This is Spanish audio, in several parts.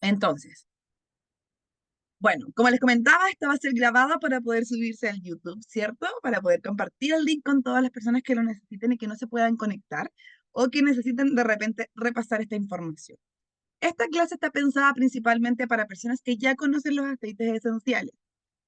Entonces, bueno, como les comentaba, esta va a ser grabada para poder subirse al YouTube, ¿cierto? Para poder compartir el link con todas las personas que lo necesiten y que no se puedan conectar o que necesiten de repente repasar esta información. Esta clase está pensada principalmente para personas que ya conocen los aceites esenciales.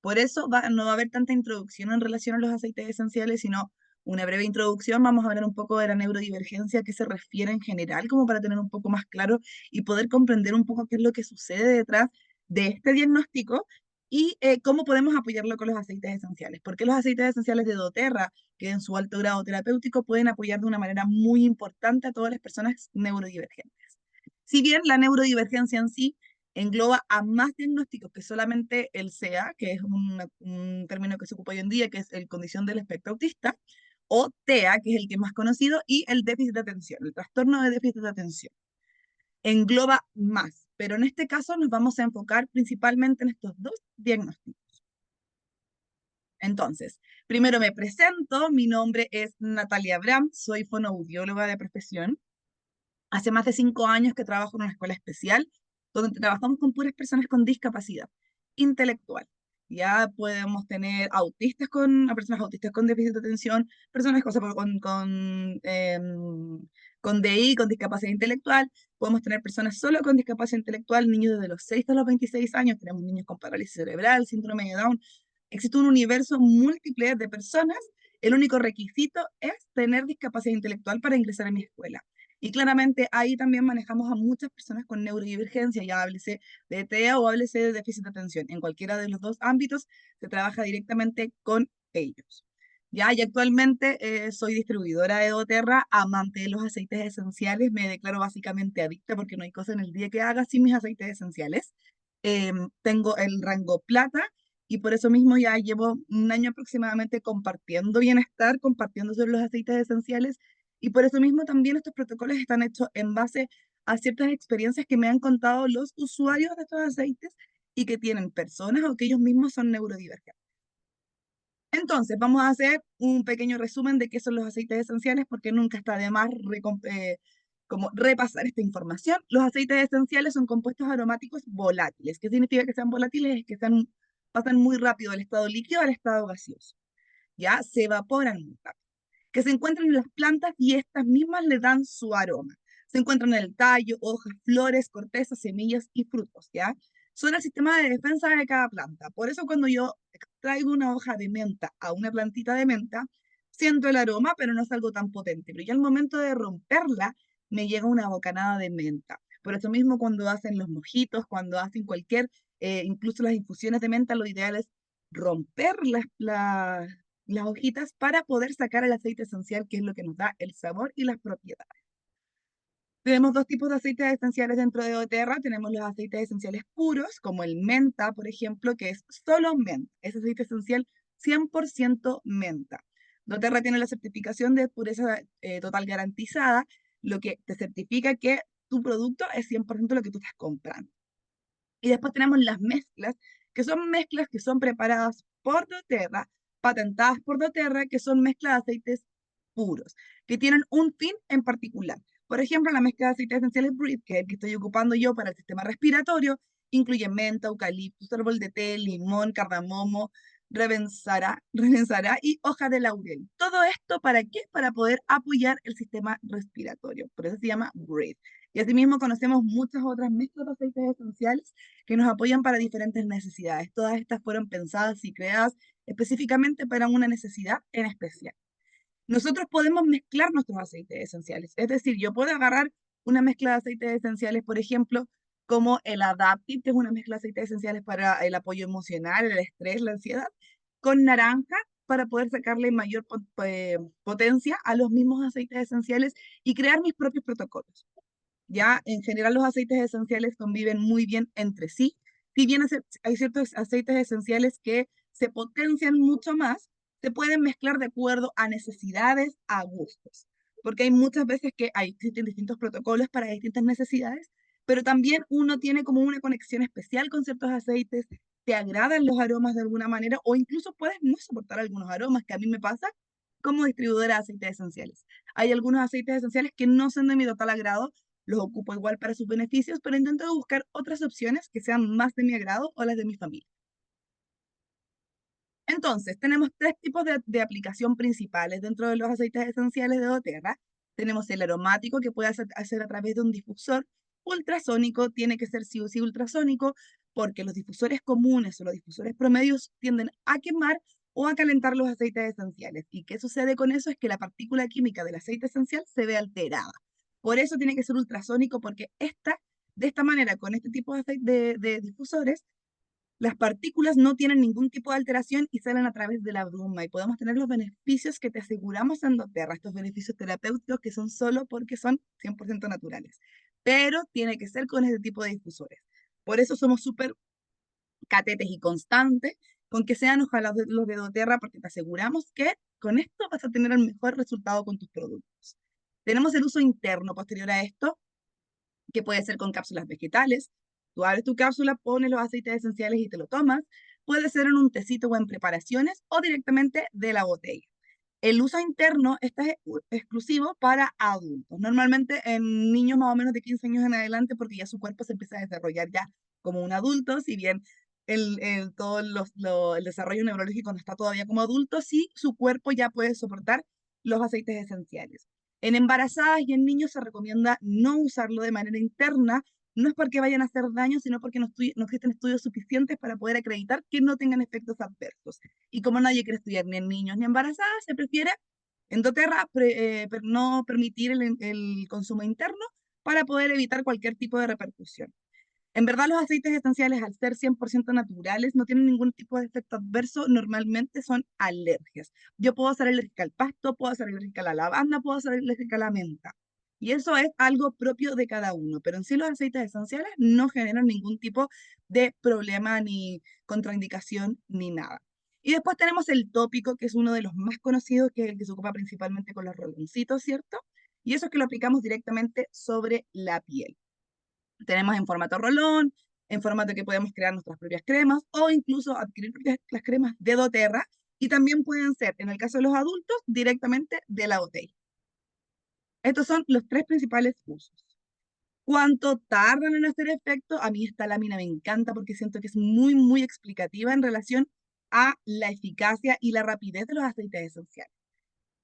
Por eso no va a haber tanta introducción en relación a los aceites esenciales, sino una breve introducción. Vamos a hablar un poco de la neurodivergencia, a qué se refiere en general, como para tener un poco más claro y poder comprender un poco qué es lo que sucede detrás de este diagnóstico y cómo podemos apoyarlo con los aceites esenciales. Porque los aceites esenciales de doTERRA, que en su alto grado terapéutico pueden apoyar de una manera muy importante a todas las personas neurodivergentes. Si bien la neurodivergencia en sí engloba a más diagnósticos que solamente el CEA, que es un término que se ocupa hoy en día, que es el condición del espectro autista, o TEA, que es el que es más conocido, y el déficit de atención, el trastorno de déficit de atención. Engloba más, pero en este caso nos vamos a enfocar principalmente en estos dos diagnósticos. Entonces, primero me presento, mi nombre es Natalia Abram, soy fonoaudióloga de profesión. Hace más de 5 años que trabajo en una escuela especial donde trabajamos con puras personas con discapacidad intelectual. Ya podemos tener a personas autistas con déficit de atención, personas con DI, con discapacidad intelectual. Podemos tener personas solo con discapacidad intelectual, niños desde los 6 a los 26 años. Tenemos niños con parálisis cerebral, síndrome de Down. Existe un universo múltiple de personas. El único requisito es tener discapacidad intelectual para ingresar a mi escuela. Y claramente ahí también manejamos a muchas personas con neurodivergencia, ya háblese de TEA o háblese de déficit de atención. En cualquiera de los dos ámbitos se trabaja directamente con ellos. Ya, y actualmente soy distribuidora de doTERRA, amante de los aceites esenciales. Me declaro básicamente adicta porque no hay cosa en el día que haga sin mis aceites esenciales. Tengo el rango plata y por eso mismo ya llevo un año aproximadamente compartiendo bienestar, compartiendo sobre los aceites esenciales y por eso mismo también estos protocolos están hechos en base a ciertas experiencias que me han contado los usuarios de estos aceites y que tienen personas o que ellos mismos son neurodivergentes. Entonces, vamos a hacer un pequeño resumen de qué son los aceites esenciales porque nunca está de más como repasar esta información. Los aceites esenciales son compuestos aromáticos volátiles. ¿Qué significa que sean volátiles? Es que pasan muy rápido del estado líquido al estado gaseoso. Ya se evaporan muy rápido, que se encuentran en las plantas y estas mismas le dan su aroma. Se encuentran en el tallo, hojas, flores, cortezas, semillas y frutos, ¿ya? Son el sistema de defensa de cada planta. Por eso cuando yo extraigo una hoja de menta a una plantita de menta, siento el aroma, pero no es algo tan potente. Pero ya al momento de romperla, me llega una bocanada de menta. Por eso mismo cuando hacen los mojitos, cuando hacen incluso las infusiones de menta, lo ideal es romper las hojitas para poder sacar el aceite esencial, que es lo que nos da el sabor y las propiedades. Tenemos dos tipos de aceites esenciales dentro de doTERRA. Tenemos los aceites esenciales puros, como el menta, por ejemplo, que es solo menta. Es aceite esencial 100% menta. doTERRA tiene la certificación de pureza total garantizada, lo que te certifica que tu producto es 100% lo que tú estás comprando. Y después tenemos las mezclas, que son preparadas por doTERRA, patentadas por doTERRA, que son mezclas de aceites puros, que tienen un fin en particular. Por ejemplo, la mezcla de aceites esenciales Breathe, que es el que estoy ocupando yo para el sistema respiratorio, incluye menta, eucaliptus, árbol de té, limón, cardamomo, revensará y hoja de laurel. ¿Todo esto para qué? Para poder apoyar el sistema respiratorio. Por eso se llama Breathe. Y asimismo conocemos muchas otras mezclas de aceites esenciales que nos apoyan para diferentes necesidades. Todas estas fueron pensadas y creadas específicamente para una necesidad en especial. Nosotros podemos mezclar nuestros aceites esenciales, es decir, yo puedo agarrar una mezcla de aceites esenciales, por ejemplo, como el Adaptive, que es una mezcla de aceites esenciales para el apoyo emocional, el estrés, la ansiedad, con naranja para poder sacarle mayor potencia a los mismos aceites esenciales y crear mis propios protocolos. Ya en general los aceites esenciales conviven muy bien entre sí. Si bien hay ciertos aceites esenciales que se potencian mucho más, se pueden mezclar de acuerdo a necesidades, a gustos. Porque hay muchas veces que existen distintos protocolos para distintas necesidades, pero también uno tiene como una conexión especial con ciertos aceites, te agradan los aromas de alguna manera o incluso puedes no soportar algunos aromas, que a mí me pasa como distribuidora de aceites esenciales. Hay algunos aceites esenciales que no son de mi total agrado, los ocupo igual para sus beneficios, pero intento buscar otras opciones que sean más de mi agrado o las de mi familia. Entonces, tenemos tres tipos de aplicación principales dentro de los aceites esenciales de doTERRA. Tenemos el aromático, que puede hacer a través de un difusor. Ultrasónico tiene que ser sí o sí ultrasónico, porque los difusores comunes o los difusores promedios tienden a quemar o a calentar los aceites esenciales. ¿Y qué sucede con eso? Es que la partícula química del aceite esencial se ve alterada. Por eso tiene que ser ultrasónico, porque de esta manera, con este tipo de difusores, las partículas no tienen ningún tipo de alteración y salen a través de la bruma y podemos tener los beneficios que te aseguramos en doTERRA, estos beneficios terapéuticos que son solo porque son 100% naturales. Pero tiene que ser con este tipo de difusores. Por eso somos súper catetes y constantes con que sean ojalá los de doTERRA, porque te aseguramos que con esto vas a tener el mejor resultado con tus productos. Tenemos el uso interno posterior a esto, que puede ser con cápsulas vegetales. Tú abres tu cápsula, pones los aceites esenciales y te lo tomas. Puede ser en un tecito o en preparaciones o directamente de la botella. El uso interno está exclusivo para adultos, normalmente en niños más o menos de 15 años en adelante, porque ya su cuerpo se empieza a desarrollar ya como un adulto, si bien todo el desarrollo neurológico no está todavía como adulto, sí su cuerpo ya puede soportar los aceites esenciales. En embarazadas y en niños se recomienda no usarlo de manera interna, no es porque vayan a hacer daño, sino porque no existen estudios suficientes para poder acreditar que no tengan efectos adversos. Y como nadie quiere estudiar ni en niños ni embarazadas, se prefiere en doTERRA no permitir el consumo interno para poder evitar cualquier tipo de repercusión. En verdad, los aceites esenciales, al ser 100% naturales, no tienen ningún tipo de efecto adverso, normalmente son alergias. Yo puedo ser alérgica al pasto, puedo ser alérgica a la lavanda, puedo ser alérgica a la menta. Y eso es algo propio de cada uno, pero en sí los aceites esenciales no generan ningún tipo de problema ni contraindicación ni nada. Y después tenemos el tópico, que es uno de los más conocidos, que es el que se ocupa principalmente con los roloncitos, ¿cierto? Y eso es que lo aplicamos directamente sobre la piel. Tenemos en formato rolón, en formato que podemos crear nuestras propias cremas o incluso adquirir las cremas de doTERRA y también pueden ser, en el caso de los adultos, directamente de la botella. Estos son los tres principales usos. ¿Cuánto tardan en hacer efecto? A mí esta lámina me encanta porque siento que es muy, muy explicativa en relación a la eficacia y la rapidez de los aceites esenciales.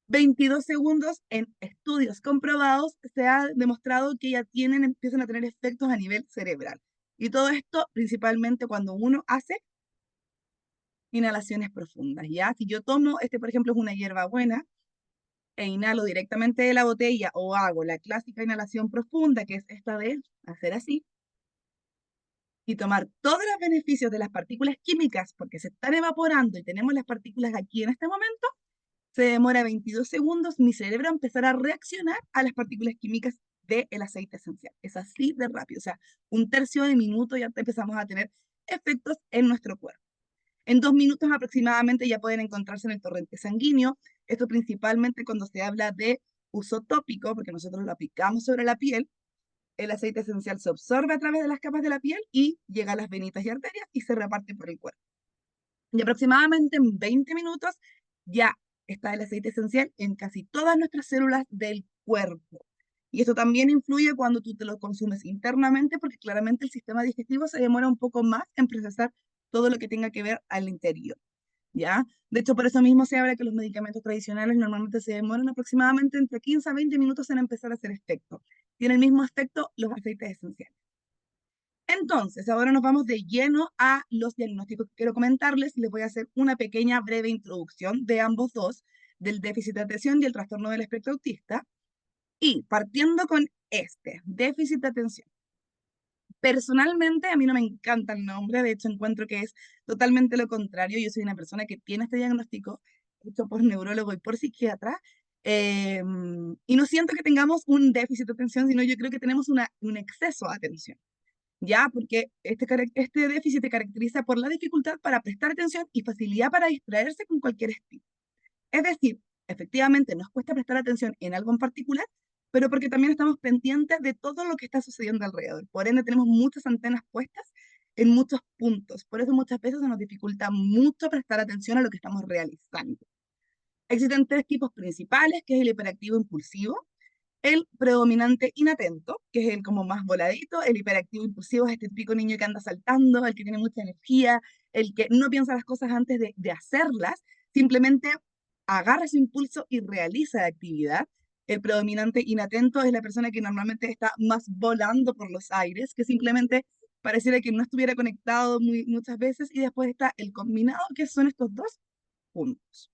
22 segundos en estudios comprobados se ha demostrado que ya empiezan a tener efectos a nivel cerebral. Y todo esto principalmente cuando uno hace inhalaciones profundas, ¿ya? Si yo tomo, por ejemplo, es una hierbabuena, e inhalo directamente de la botella o hago la clásica inhalación profunda, que es esta de hacer así, y tomar todos los beneficios de las partículas químicas, porque se están evaporando y tenemos las partículas aquí en este momento, se demora 22 segundos, mi cerebro empezará a reaccionar a las partículas químicas del aceite esencial. Es así de rápido, o sea, un tercio de minuto ya empezamos a tener efectos en nuestro cuerpo. En 2 minutos aproximadamente ya pueden encontrarse en el torrente sanguíneo, esto principalmente cuando se habla de uso tópico, porque nosotros lo aplicamos sobre la piel, el aceite esencial se absorbe a través de las capas de la piel y llega a las venitas y arterias y se reparte por el cuerpo. Y aproximadamente en 20 minutos ya está el aceite esencial en casi todas nuestras células del cuerpo. Y esto también influye cuando tú te lo consumes internamente, porque claramente el sistema digestivo se demora un poco más en procesar todo lo que tenga que ver al interior, ¿ya? De hecho, por eso mismo se habla que los medicamentos tradicionales normalmente se demoran aproximadamente entre 15 a 20 minutos en empezar a hacer efecto. Tiene el mismo efecto los aceites esenciales. Entonces, ahora nos vamos de lleno a los diagnósticos que quiero comentarles. Les voy a hacer una pequeña breve introducción de ambos dos, del déficit de atención y el trastorno del espectro autista. Y partiendo con déficit de atención. Personalmente, a mí no me encanta el nombre, de hecho encuentro que es totalmente lo contrario. Yo soy una persona que tiene este diagnóstico hecho por neurólogo y por psiquiatra, y no siento que tengamos un déficit de atención, sino yo creo que tenemos un exceso de atención. ¿Ya? Porque este déficit se caracteriza por la dificultad para prestar atención y facilidad para distraerse con cualquier estímulo. Es decir, efectivamente nos cuesta prestar atención en algo en particular, pero porque también estamos pendientes de todo lo que está sucediendo alrededor. Por ende, tenemos muchas antenas puestas en muchos puntos. Por eso muchas veces se nos dificulta mucho prestar atención a lo que estamos realizando. Existen tres tipos principales, que es el hiperactivo impulsivo, El predominante inatento, que es el como más voladito, el hiperactivo impulsivo es este típico niño que anda saltando, el que tiene mucha energía, el que no piensa las cosas antes de hacerlas, simplemente agarra su impulso y realiza la actividad. El predominante inatento es la persona que normalmente está más volando por los aires, que simplemente pareciera que no estuviera conectado muchas veces, y después está el combinado, que son estos dos puntos.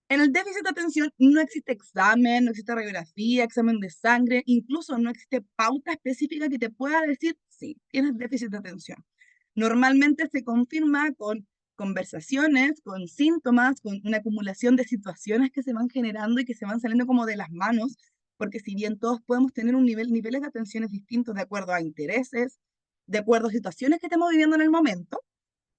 En el déficit de atención no existe examen, no existe radiografía, examen de sangre, incluso no existe pauta específica que te pueda decir, sí, tienes déficit de atención. Normalmente se confirma con conversaciones, con síntomas, con una acumulación de situaciones que se van generando y que se van saliendo como de las manos, porque si bien todos podemos tener niveles de atenciones distintos de acuerdo a intereses, de acuerdo a situaciones que estemos viviendo en el momento,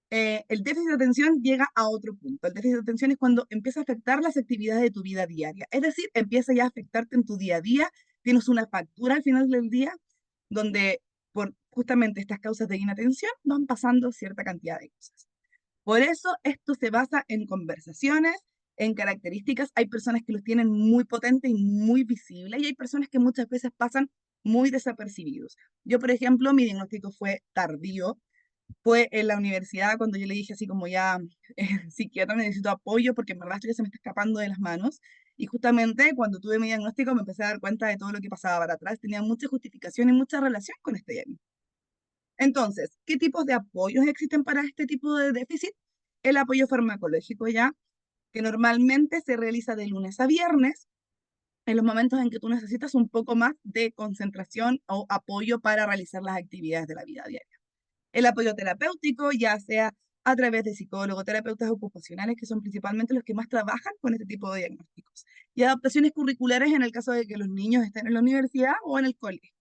el déficit de atención llega a otro punto. El déficit de atención es cuando empieza a afectar las actividades de tu vida diaria. Es decir, empieza ya a afectarte en tu día a día. Tienes una factura al final del día donde por justamente estas causas de inatención van pasando cierta cantidad de cosas. Por eso esto se basa en conversaciones, en características. Hay personas que los tienen muy potentes y muy visibles y hay personas que muchas veces pasan muy desapercibidos. Yo, por ejemplo, mi diagnóstico fue tardío, fue en la universidad cuando yo le dije así como ya, psiquiatra, necesito apoyo porque en verdad esto ya se me está escapando de las manos. Y justamente cuando tuve mi diagnóstico me empecé a dar cuenta de todo lo que pasaba para atrás. Tenía mucha justificación y mucha relación con este diagnóstico. Entonces, ¿qué tipos de apoyos existen para este tipo de déficit? El apoyo farmacológico ya, que normalmente se realiza de lunes a viernes, en los momentos en que tú necesitas un poco más de concentración o apoyo para realizar las actividades de la vida diaria. El apoyo terapéutico, ya sea a través de psicólogos, terapeutas ocupacionales, que son principalmente los que más trabajan con este tipo de diagnósticos. Y adaptaciones curriculares en el caso de que los niños estén en la universidad o en el colegio.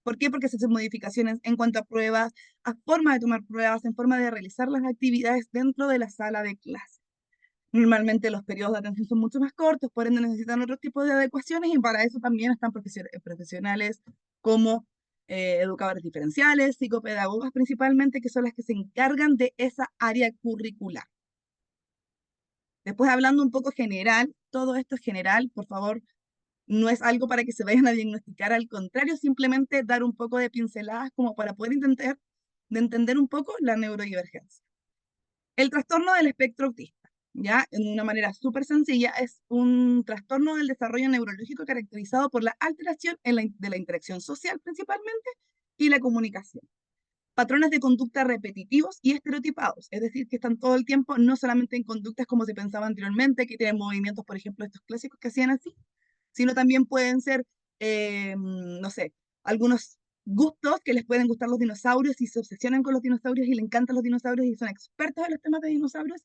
¿Por qué? Porque se hacen modificaciones en cuanto a pruebas, a forma de tomar pruebas, en forma de realizar las actividades dentro de la sala de clase. Normalmente los periodos de atención son mucho más cortos, por ende necesitan otro tipo de adecuaciones y para eso también están profesionales como educadores diferenciales, psicopedagogas principalmente, que son las que se encargan de esa área curricular. Después, hablando un poco general, todo esto es general, por favor, no es algo para que se vayan a diagnosticar, al contrario, simplemente dar un poco de pinceladas como para poder intentar de entender un poco la neurodivergencia. El trastorno del espectro autista, ya, en una manera súper sencilla, es un trastorno del desarrollo neurológico caracterizado por la alteración de la interacción social principalmente y la comunicación. Patrones de conducta repetitivos y estereotipados, es decir, que están todo el tiempo, no solamente en conductas como se pensaba anteriormente, que tienen movimientos, por ejemplo, estos clásicos que hacían así, sino también pueden ser, no sé, algunos gustos que les pueden gustar los dinosaurios y se obsesionan con los dinosaurios y le encantan los dinosaurios y son expertos en los temas de dinosaurios,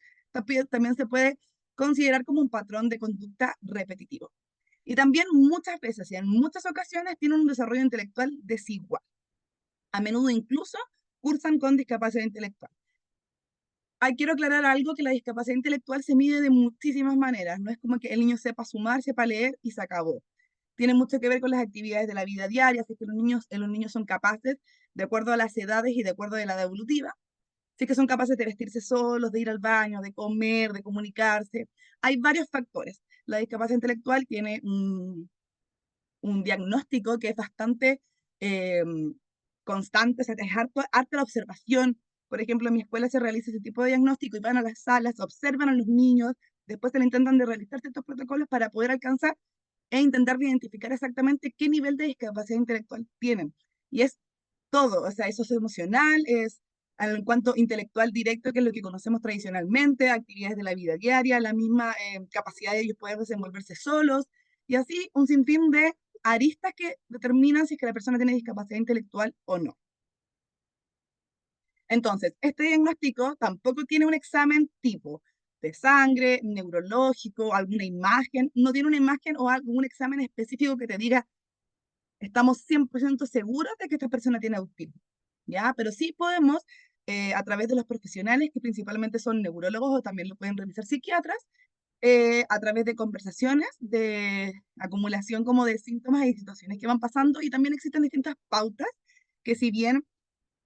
también se puede considerar como un patrón de conducta repetitivo. Y también muchas veces y en muchas ocasiones tienen un desarrollo intelectual desigual. A menudo incluso cursan con discapacidad intelectual. Quiero aclarar algo, que la discapacidad intelectual se mide de muchísimas maneras. No es como que el niño sepa sumar, sepa leer y se acabó. Tiene mucho que ver con las actividades de la vida diaria, así que los niños son capaces, de acuerdo a las edades y de acuerdo a la edad evolutiva, sí que son capaces de vestirse solos, de ir al baño, de comer, de comunicarse. Hay varios factores. La discapacidad intelectual tiene un diagnóstico que es bastante eh, constante, o sea, es harta la observación. Por ejemplo, en mi escuela se realiza ese tipo de diagnóstico y van a las salas, observan a los niños, después se le intentan de realizar ciertos protocolos para poder alcanzar e intentar de identificar exactamente qué nivel de discapacidad intelectual tienen. Y es todo, o sea, eso es emocional, es en cuanto intelectual directo, que es lo que conocemos tradicionalmente, actividades de la vida diaria, la misma capacidad de ellos poder desenvolverse solos, y así un sinfín de aristas que determinan si es que la persona tiene discapacidad intelectual o no. Entonces, este diagnóstico tampoco tiene un examen tipo de sangre, neurológico, alguna imagen, no tiene una imagen o algún examen específico que te diga, estamos 100% seguros de que esta persona tiene autismo, ¿ya? Pero sí podemos, a través de los profesionales, que principalmente son neurólogos o también lo pueden realizar psiquiatras, a través de conversaciones, de acumulación como de síntomas y situaciones que van pasando, y también existen distintas pautas que si bien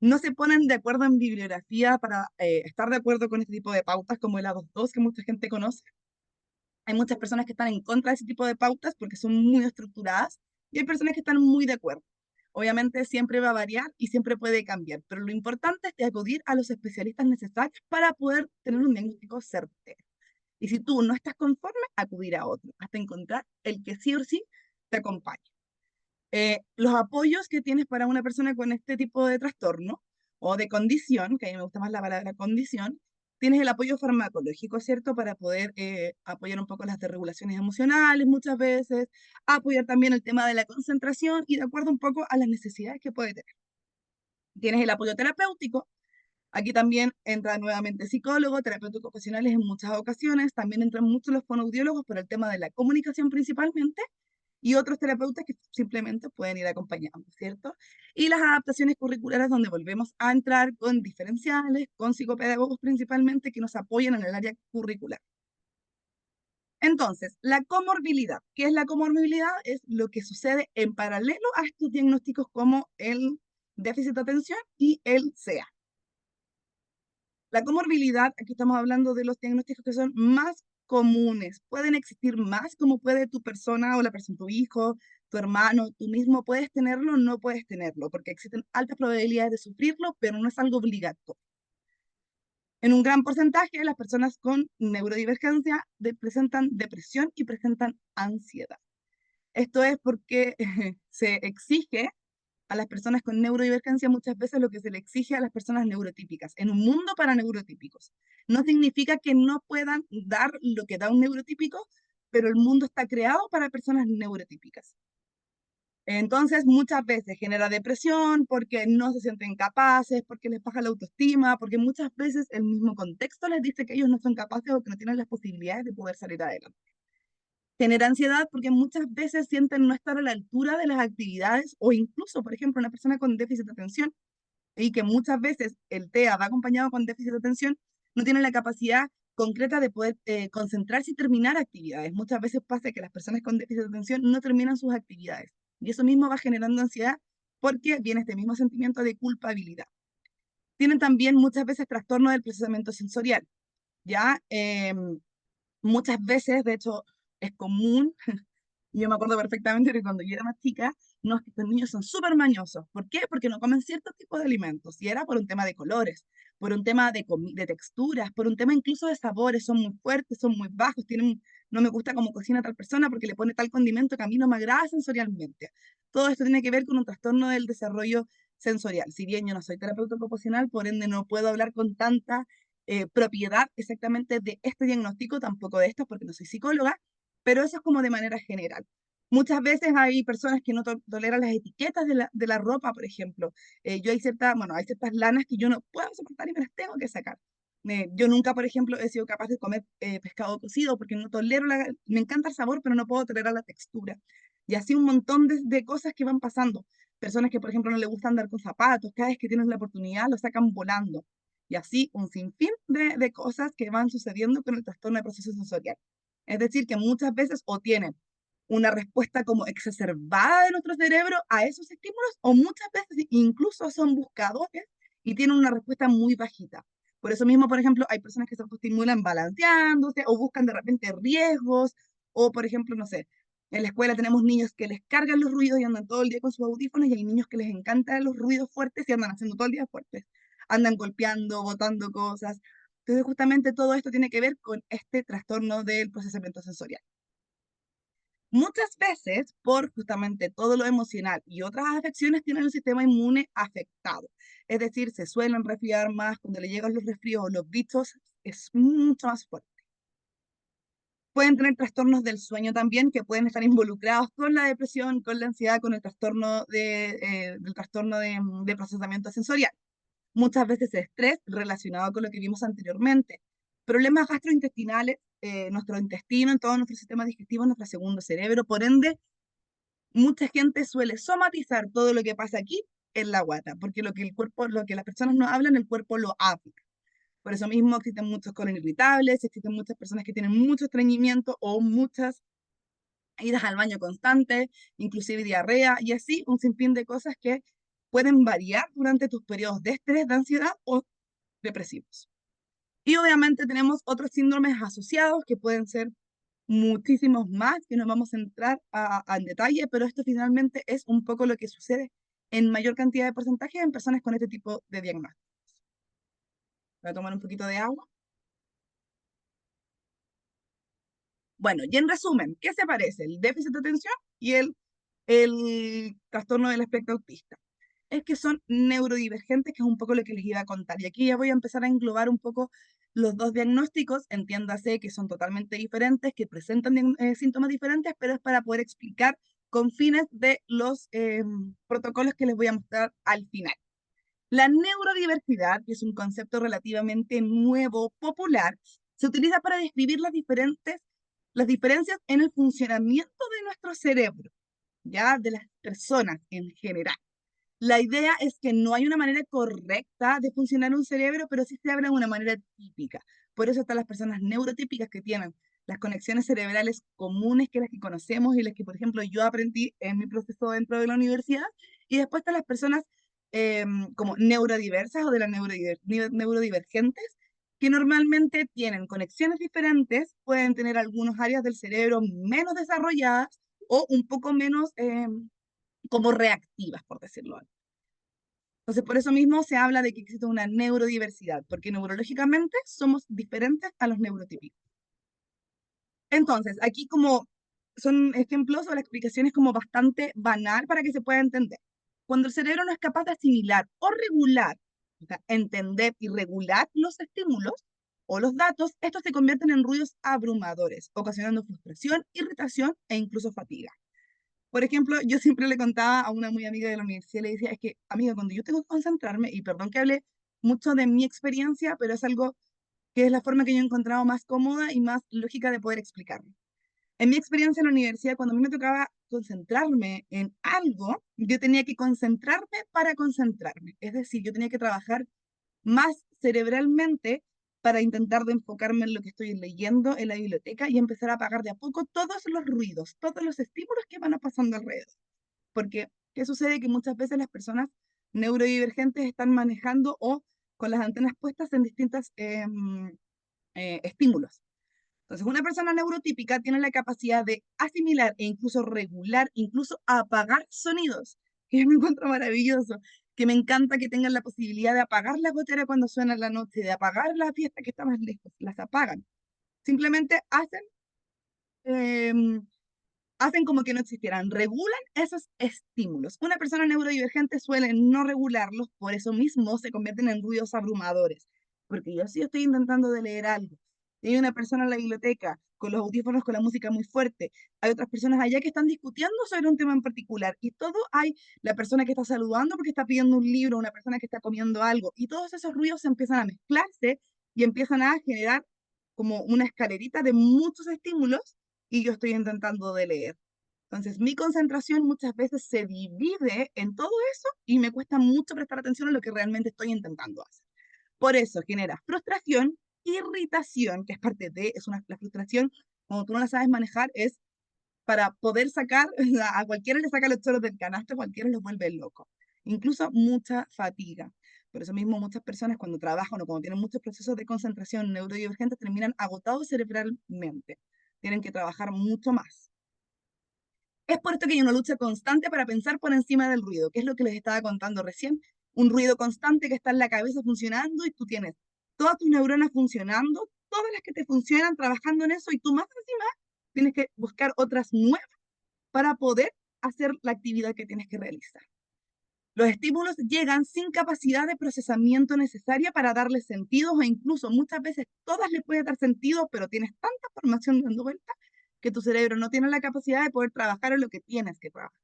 no se ponen de acuerdo en bibliografía para estar de acuerdo con este tipo de pautas, como el A22, que mucha gente conoce, Hay muchas personas que están en contra de ese tipo de pautas porque son muy estructuradas y hay personas que están muy de acuerdo. Obviamente siempre va a variar y siempre puede cambiar, pero lo importante es acudir a los especialistas necesarios para poder tener un diagnóstico certero. Y si tú no estás conforme, acudir a otro hasta encontrar el que sí o sí te acompañe. Los apoyos que tienes para una persona con este tipo de trastorno o de condición, que a mí me gusta más la palabra condición, tienes el apoyo farmacológico, ¿cierto? Para poder apoyar un poco las desregulaciones emocionales muchas veces, apoyar también el tema de la concentración y de acuerdo un poco a las necesidades que puede tener. Tienes el apoyo terapéutico. Aquí también entra nuevamente psicólogo, terapeutas ocupacionales en muchas ocasiones, también entran muchos los fonoaudiólogos por el tema de la comunicación principalmente, y otros terapeutas que simplemente pueden ir acompañando, ¿cierto? Y las adaptaciones curriculares donde volvemos a entrar con diferenciales, con psicopedagogos principalmente que nos apoyan en el área curricular. Entonces, la comorbilidad. ¿Qué es la comorbilidad? Es lo que sucede en paralelo a estos diagnósticos como el déficit de atención y el CEA. La comorbilidad, aquí estamos hablando de los diagnósticos que son más comunes. Pueden existir más, como puede tu persona o la persona, tu hijo, tu hermano, tú mismo puedes tenerlo, no puedes tenerlo, porque existen altas probabilidades de sufrirlo, pero no es algo obligatorio. En un gran porcentaje, las personas con neurodivergencia presentan depresión y presentan ansiedad. Esto es porque se exige a las personas con neurodivergencia muchas veces lo que se le exige a las personas neurotípicas, en un mundo para neurotípicos. No significa que no puedan dar lo que da un neurotípico, pero el mundo está creado para personas neurotípicas. Entonces, muchas veces genera depresión porque no se sienten capaces, porque les baja la autoestima, porque muchas veces el mismo contexto les dice que ellos no son capaces o que no tienen las posibilidades de poder salir adelante. Genera ansiedad porque muchas veces sienten no estar a la altura de las actividades o incluso, por ejemplo, una persona con déficit de atención y que muchas veces el TEA va acompañado con déficit de atención, no tiene la capacidad concreta de poder concentrarse y terminar actividades. Muchas veces pasa que las personas con déficit de atención no terminan sus actividades y eso mismo va generando ansiedad porque viene este mismo sentimiento de culpabilidad. Tienen también muchas veces trastorno del procesamiento sensorial, ¿ya? Muchas veces, de hecho, es común. Yo me acuerdo perfectamente que cuando yo era más chica, no, es que estos niños son súper mañosos. ¿Por qué? Porque no comen ciertos tipos de alimentos. Y era por un tema de colores, por un tema de texturas, por un tema incluso de sabores. Son muy fuertes, son muy bajos, no me gusta cómo cocina tal persona porque le pone tal condimento que a mí no me agrada sensorialmente. Todo esto tiene que ver con un trastorno del desarrollo sensorial. Si bien yo no soy terapeuta ocupacional, por ende no puedo hablar con tanta propiedad exactamente de este diagnóstico, tampoco de esto, porque no soy psicóloga, pero eso es como de manera general. Muchas veces hay personas que no toleran las etiquetas de la ropa, por ejemplo. Bueno, hay ciertas lanas que yo no puedo soportar y me las tengo que sacar. Yo nunca, por ejemplo, he sido capaz de comer pescado cocido porque no tolero me encanta el sabor, pero no puedo tolerar la textura. Y así un montón de cosas que van pasando. Personas que, por ejemplo, no les gusta andar con zapatos, cada vez que tienen la oportunidad lo sacan volando. Y así un sinfín de cosas que van sucediendo con el trastorno de proceso sensorial. Es decir, que muchas veces o tienen una respuesta como exacerbada de nuestro cerebro a esos estímulos, o muchas veces incluso son buscadores y tienen una respuesta muy bajita. Por eso mismo, por ejemplo, hay personas que se estimulan balanceándose o buscan de repente riesgos, o por ejemplo, no sé, en la escuela tenemos niños que les cargan los ruidos y andan todo el día con sus audífonos, y hay niños que les encantan los ruidos fuertes y andan haciendo todo el día fuertes. Andan golpeando, botando cosas. Entonces, justamente todo esto tiene que ver con este trastorno del procesamiento sensorial. Muchas veces, por justamente todo lo emocional y otras afecciones, tienen el sistema inmune afectado. Es decir, se suelen resfriar más, cuando le llegan los resfríos o los bichos, es mucho más fuerte. Pueden tener trastornos del sueño también, que pueden estar involucrados con la depresión, con la ansiedad, con el trastorno del trastorno de procesamiento sensorial. Muchas veces estrés relacionado con lo que vimos anteriormente. Problemas gastrointestinales, nuestro intestino, en todo nuestro sistema digestivo, nuestro segundo cerebro, por ende, mucha gente suele somatizar todo lo que pasa aquí en la guata, porque lo que las personas no hablan, el cuerpo lo habla. Por eso mismo existen muchos colon irritables, existen muchas personas que tienen mucho estreñimiento o muchas idas al baño constantes, inclusive diarrea, y así un sinfín de cosas que pueden variar durante tus periodos de estrés, de ansiedad o depresivos. Y obviamente tenemos otros síndromes asociados que pueden ser muchísimos más que no vamos a entrar en detalle, pero esto finalmente es un poco lo que sucede en mayor cantidad de porcentajes en personas con este tipo de diagnóstico. Voy a tomar un poquito de agua. Bueno, y en resumen, ¿qué se parece el déficit de atención y el trastorno del espectro autista? Es que son neurodivergentes, que es un poco lo que les iba a contar. Y aquí ya voy a empezar a englobar un poco los dos diagnósticos, entiéndase que son totalmente diferentes, que presentan síntomas diferentes, pero es para poder explicar con fines de los protocolos que les voy a mostrar al final. La neurodiversidad, que es un concepto relativamente nuevo, popular, se utiliza para describir las diferencias en el funcionamiento de nuestro cerebro, ya de las personas en general. La idea es que no hay una manera correcta de funcionar un cerebro, pero sí se habla de una manera típica. Por eso están las personas neurotípicas, que tienen las conexiones cerebrales comunes, que las que conocemos y las que, por ejemplo, yo aprendí en mi proceso dentro de la universidad. Y después están las personas como neurodiversas o de las neurodivergentes, que normalmente tienen conexiones diferentes, pueden tener algunas áreas del cerebro menos desarrolladas o un poco menos como reactivas, por decirlo así. Entonces, por eso mismo se habla de que existe una neurodiversidad, porque neurológicamente somos diferentes a los neurotípicos. Entonces, aquí como son ejemplos o la explicación es como bastante banal para que se pueda entender. Cuando el cerebro no es capaz de asimilar o regular, o sea, entender y regular los estímulos o los datos, estos se convierten en ruidos abrumadores, ocasionando frustración, irritación e incluso fatiga. Por ejemplo, yo siempre le contaba a una muy amiga de la universidad, le decía, es que, amiga, cuando yo tengo que concentrarme, y perdón que hable mucho de mi experiencia, pero es algo que es la forma que yo he encontrado más cómoda y más lógica de poder explicarme. En mi experiencia en la universidad, cuando a mí me tocaba concentrarme en algo, yo tenía que concentrarme para concentrarme. Es decir, yo tenía que trabajar más cerebralmente para intentar de enfocarme en lo que estoy leyendo en la biblioteca y empezar a apagar de a poco todos los ruidos, todos los estímulos que van pasando alrededor. Porque, ¿qué sucede? Que muchas veces las personas neurodivergentes están manejando o con las antenas puestas en distintos estímulos. Entonces, una persona neurotípica tiene la capacidad de asimilar e incluso regular, incluso apagar sonidos, que yo me encuentro maravilloso, que me encanta que tengan la posibilidad de apagar la gotera cuando suena en la noche, de apagar la fiesta que está más lejos, las apagan. Simplemente em, hacen como que no existieran, regulan esos estímulos. Una persona neurodivergente suele no regularlos, por eso mismo se convierten en ruidos abrumadores. Porque yo sí estoy intentando de leer algo. Y hay una persona en la biblioteca con los audífonos con la música muy fuerte. Hay otras personas allá que están discutiendo sobre un tema en particular. Y todo hay la persona que está saludando porque está pidiendo un libro, una persona que está comiendo algo. Y todos esos ruidos se empiezan a mezclarse y empiezan a generar como una escalerita de muchos estímulos y yo estoy intentando de leer. Entonces, mi concentración muchas veces se divide en todo eso y me cuesta mucho prestar atención a lo que realmente estoy intentando hacer. Por eso genera frustración, irritación, que es parte de, la frustración, cuando tú no la sabes manejar, es para poder sacar, a cualquiera le saca los choros del canasto, a cualquiera los vuelve loco. Incluso mucha fatiga. Por eso mismo muchas personas cuando trabajan o cuando tienen muchos procesos de concentración neurodivergentes terminan agotados cerebralmente. Tienen que trabajar mucho más. Es por esto que hay una lucha constante para pensar por encima del ruido, que es lo que les estaba contando recién. Un ruido constante que está en la cabeza funcionando y tú tienes todas tus neuronas funcionando, todas las que te funcionan trabajando en eso y tú más encima tienes que buscar otras nuevas para poder hacer la actividad que tienes que realizar. Los estímulos llegan sin capacidad de procesamiento necesaria para darles sentido o incluso muchas veces todas les puede dar sentido, pero tienes tanta información dando vuelta que tu cerebro no tiene la capacidad de poder trabajar en lo que tienes que trabajar.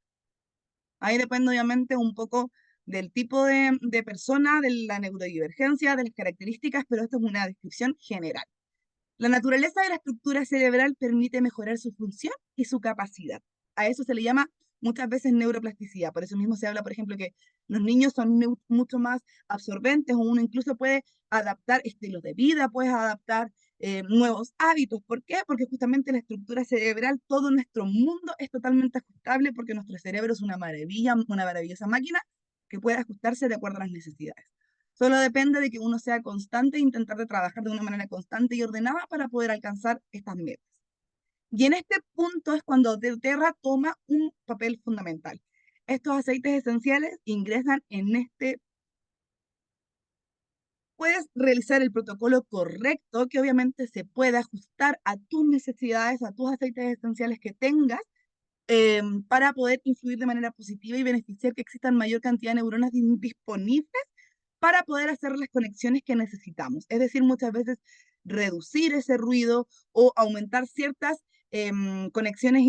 Ahí depende obviamente un poco del tipo de persona, de la neurodivergencia, de las características, pero esto es una descripción general. La naturaleza de la estructura cerebral permite mejorar su función y su capacidad. A eso se le llama muchas veces neuroplasticidad. Por eso mismo se habla, por ejemplo, que los niños son mucho más absorbentes o uno incluso puede adaptar estilos de vida, puedes adaptar nuevos hábitos. ¿Por qué? Porque justamente la estructura cerebral, todo nuestro mundo es totalmente ajustable porque nuestro cerebro es una maravilla, una maravillosa máquina que puede ajustarse de acuerdo a las necesidades. Solo depende de que uno sea constante e intentar de trabajar de una manera constante y ordenada para poder alcanzar estas metas. Y en este punto es cuando doTERRA toma un papel fundamental. Estos aceites esenciales ingresan en este. Puedes realizar el protocolo correcto, que obviamente se puede ajustar a tus necesidades, a tus aceites esenciales que tengas, para poder influir de manera positiva y beneficiar que existan mayor cantidad de neuronas disponibles para poder hacer las conexiones que necesitamos. Es decir, muchas veces reducir ese ruido o aumentar ciertas conexiones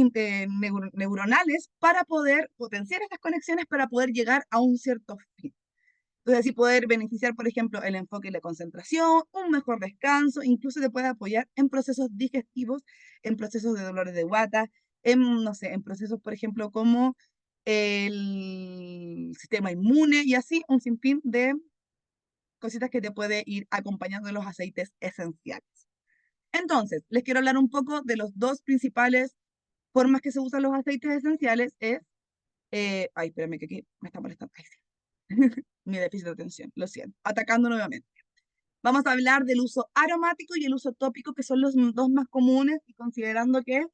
neuronales para poder potenciar esas conexiones para poder llegar a un cierto fin. Entonces, así poder beneficiar, por ejemplo, el enfoque y la concentración, un mejor descanso, incluso te puede apoyar en procesos digestivos, en procesos de dolores de guata, en, no sé, en procesos, por ejemplo, como el sistema inmune y así un sinfín de cositas que te puede ir acompañando de los aceites esenciales. Entonces, les quiero hablar un poco de los dos principales formas que se usan los aceites esenciales. Ay, espérame que aquí me está molestando. Ay, sí. Mi déficit de atención, lo siento. Atacando nuevamente. Vamos a hablar del uso aromático y el uso tópico, que son los dos más comunes, y considerando que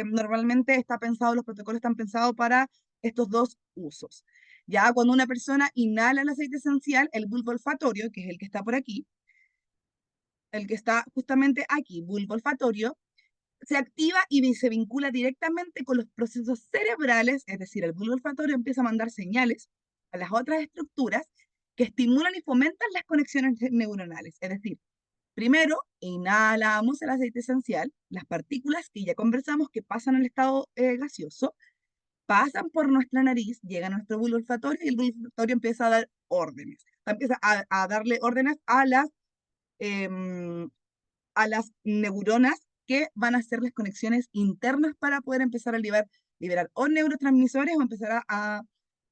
normalmente los protocolos están pensados para estos dos usos. Ya cuando una persona inhala el aceite esencial, el bulbo olfatorio, que es el que está por aquí, el que está justamente aquí, bulbo olfatorio, se activa y se vincula directamente con los procesos cerebrales, es decir, el bulbo olfatorio empieza a mandar señales a las otras estructuras que estimulan y fomentan las conexiones neuronales. Es decir, primero inhalamos el aceite esencial, las partículas que ya conversamos que pasan al estado gaseoso, pasan por nuestra nariz, llegan a nuestro bulbo olfatorio y el bulbo olfatorio empieza a dar órdenes. Empieza a darle órdenes em, a las neuronas que van a hacer las conexiones internas para poder empezar a liberar o neurotransmisores o empezar a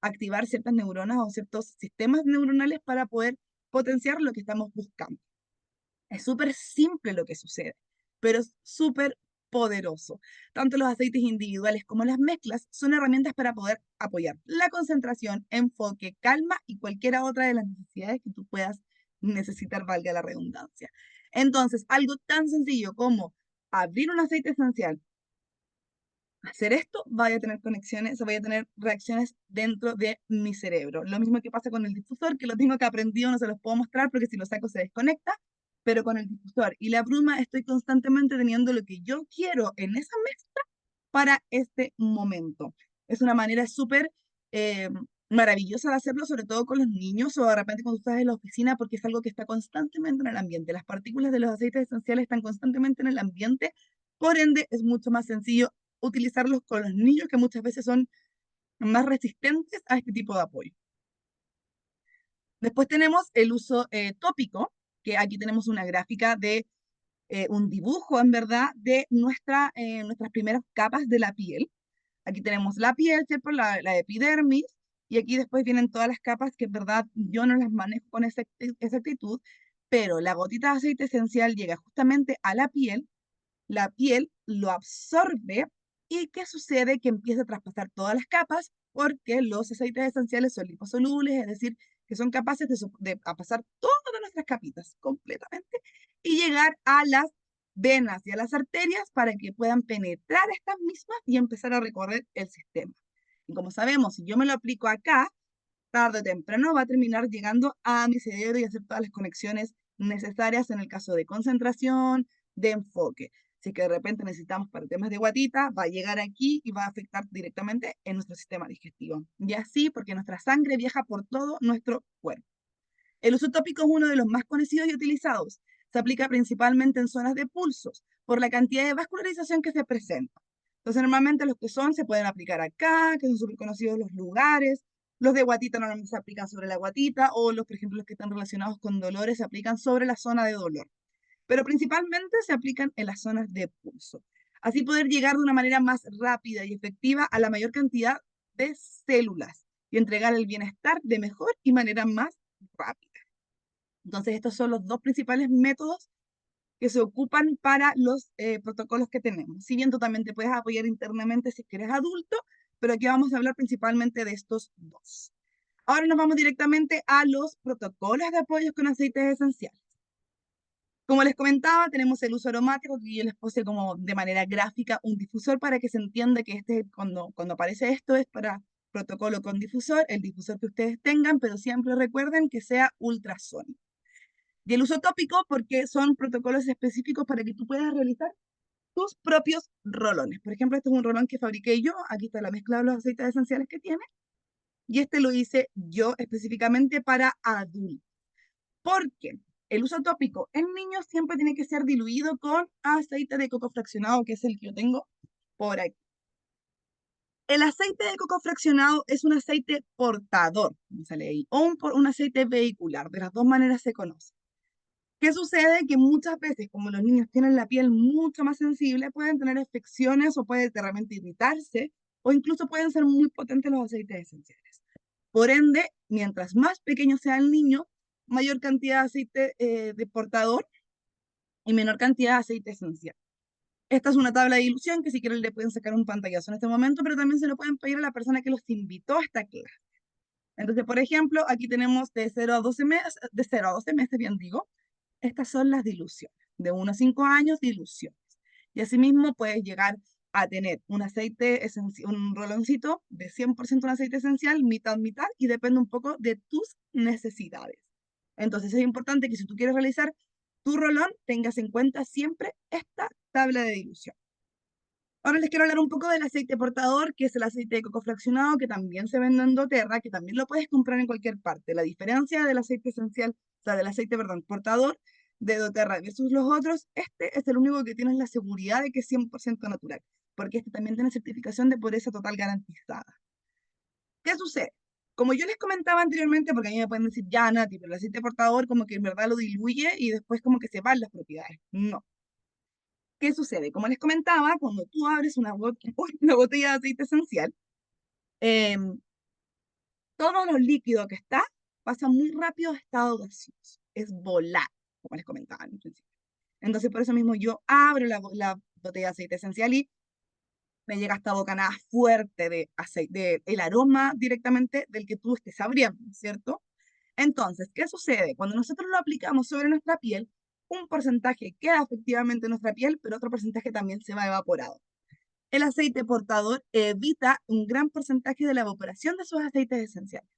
activar ciertas neuronas o ciertos sistemas neuronales para poder potenciar lo que estamos buscando. Es súper simple lo que sucede, pero es súper poderoso. Tanto los aceites individuales como las mezclas son herramientas para poder apoyar la concentración, enfoque, calma y cualquiera otra de las necesidades que tú puedas necesitar, valga la redundancia. Entonces, algo tan sencillo como abrir un aceite esencial, hacer esto, vaya a tener conexiones, vaya a tener reacciones dentro de mi cerebro. Lo mismo que pasa con el difusor, que lo tengo que aprendido, no se los puedo mostrar porque si lo saco se desconecta, pero con el difusor y la bruma estoy constantemente teniendo lo que yo quiero en esa mezcla para este momento. Es una manera súper eh, maravillosa de hacerlo, sobre todo con los niños o de repente cuando estás en la oficina, porque es algo que está constantemente en el ambiente. Las partículas de los aceites esenciales están constantemente en el ambiente, por ende es mucho más sencillo utilizarlos con los niños que muchas veces son más resistentes a este tipo de apoyo. Después tenemos el uso tópico, que aquí tenemos una gráfica de un dibujo, en verdad, de nuestras primeras capas de la piel. Aquí tenemos la piel, ¿cierto? La epidermis, y aquí después vienen todas las capas que, en verdad, yo no las manejo con exactitud, pero la gotita de aceite esencial llega justamente a la piel lo absorbe, y ¿qué sucede? Que empieza a traspasar todas las capas, porque los aceites esenciales son liposolubles, es decir, que son capaces de pasar todas nuestras capitas completamente y llegar a las venas y a las arterias para que puedan penetrar estas mismas y empezar a recorrer el sistema. Y como sabemos, si yo me lo aplico acá, tarde o temprano va a terminar llegando a mi cerebro y hacer todas las conexiones necesarias en el caso de concentración, de enfoque. Si es que de repente necesitamos para temas de guatita, va a llegar aquí y va a afectar directamente en nuestro sistema digestivo. Y así, porque nuestra sangre viaja por todo nuestro cuerpo. El uso tópico es uno de los más conocidos y utilizados. Se aplica principalmente en zonas de pulsos, por la cantidad de vascularización que se presenta. Entonces, normalmente los que se pueden aplicar acá, que son súper conocidos los lugares. Los de guatita normalmente se aplican sobre la guatita, o los, por ejemplo, los que están relacionados con dolores se aplican sobre la zona de dolor. Pero principalmente se aplican en las zonas de pulso. Así poder llegar de una manera más rápida y efectiva a la mayor cantidad de células y entregar el bienestar de mejor y manera más rápida. Entonces, estos son los dos principales métodos que se ocupan para los protocolos que tenemos. Si bien tú también te puedes apoyar internamente si eres adulto, pero aquí vamos a hablar principalmente de estos dos. Ahora nos vamos directamente a los protocolos de apoyo con aceites esenciales. Como les comentaba, tenemos el uso aromático, que yo les puse como de manera gráfica un difusor para que se entienda que cuando aparece esto es para protocolo con difusor, el difusor que ustedes tengan, pero siempre recuerden que sea ultrasónico. Y el uso tópico porque son protocolos específicos para que tú puedas realizar tus propios rolones. Por ejemplo, este es un rolón que fabriqué yo, aquí está la mezcla de los aceites esenciales que tiene, y este lo hice yo específicamente para adultos. Porque el uso tópico en niños siempre tiene que ser diluido con aceite de coco fraccionado, que es el que yo tengo por aquí. El aceite de coco fraccionado es un aceite portador, como sale ahí, o un aceite vehicular, de las dos maneras se conoce. ¿Qué sucede? Que muchas veces, como los niños tienen la piel mucho más sensible, pueden tener infecciones o puede de repente irritarse, o incluso pueden ser muy potentes los aceites esenciales. Por ende, mientras más pequeño sea el niño, mayor cantidad de aceite de portador y menor cantidad de aceite esencial. Esta es una tabla de dilución que si quieren le pueden sacar un pantallazo en este momento, pero también se lo pueden pedir a la persona que los invitó a esta clase. Entonces, por ejemplo, aquí tenemos de 0 a 12 meses, de 0 a 12 meses, bien digo, estas son las diluciones. De 1 a 5 años, diluciones. Y asimismo puedes llegar a tener un aceite esencial, un roloncito de 100% un aceite esencial, mitad, mitad, y depende un poco de tus necesidades. Entonces es importante que si tú quieres realizar tu rolón, tengas en cuenta siempre esta tabla de dilución. Ahora les quiero hablar un poco del aceite portador, que es el aceite de coco fraccionado, que también se vende en doTERRA, que también lo puedes comprar en cualquier parte. La diferencia del aceite esencial, o sea, del aceite, perdón, portador de doTERRA versus los otros, este es el único que tiene la seguridad de que es 100% natural, porque este también tiene certificación de pureza total garantizada. ¿Qué sucede? Como yo les comentaba anteriormente, porque a mí me pueden decir, ya, Nati, pero el aceite portador como que en verdad lo diluye y después como que se van las propiedades. No. ¿Qué sucede? Como les comentaba, cuando tú abres una botella de aceite esencial, eh, todo lo líquido que está pasa muy rápido a estado gaseoso. Es volar, como les comentaba en principio. Entonces, por eso mismo yo abro la botella de aceite esencial y me llega esta bocanada fuerte de aceite, el aroma directamente del que tú estés abriendo, ¿cierto? Entonces, ¿qué sucede? Cuando nosotros lo aplicamos sobre nuestra piel, un porcentaje queda efectivamente en nuestra piel, pero otro porcentaje también se va evaporado. El aceite portador evita un gran porcentaje de la evaporación de esos aceites esenciales.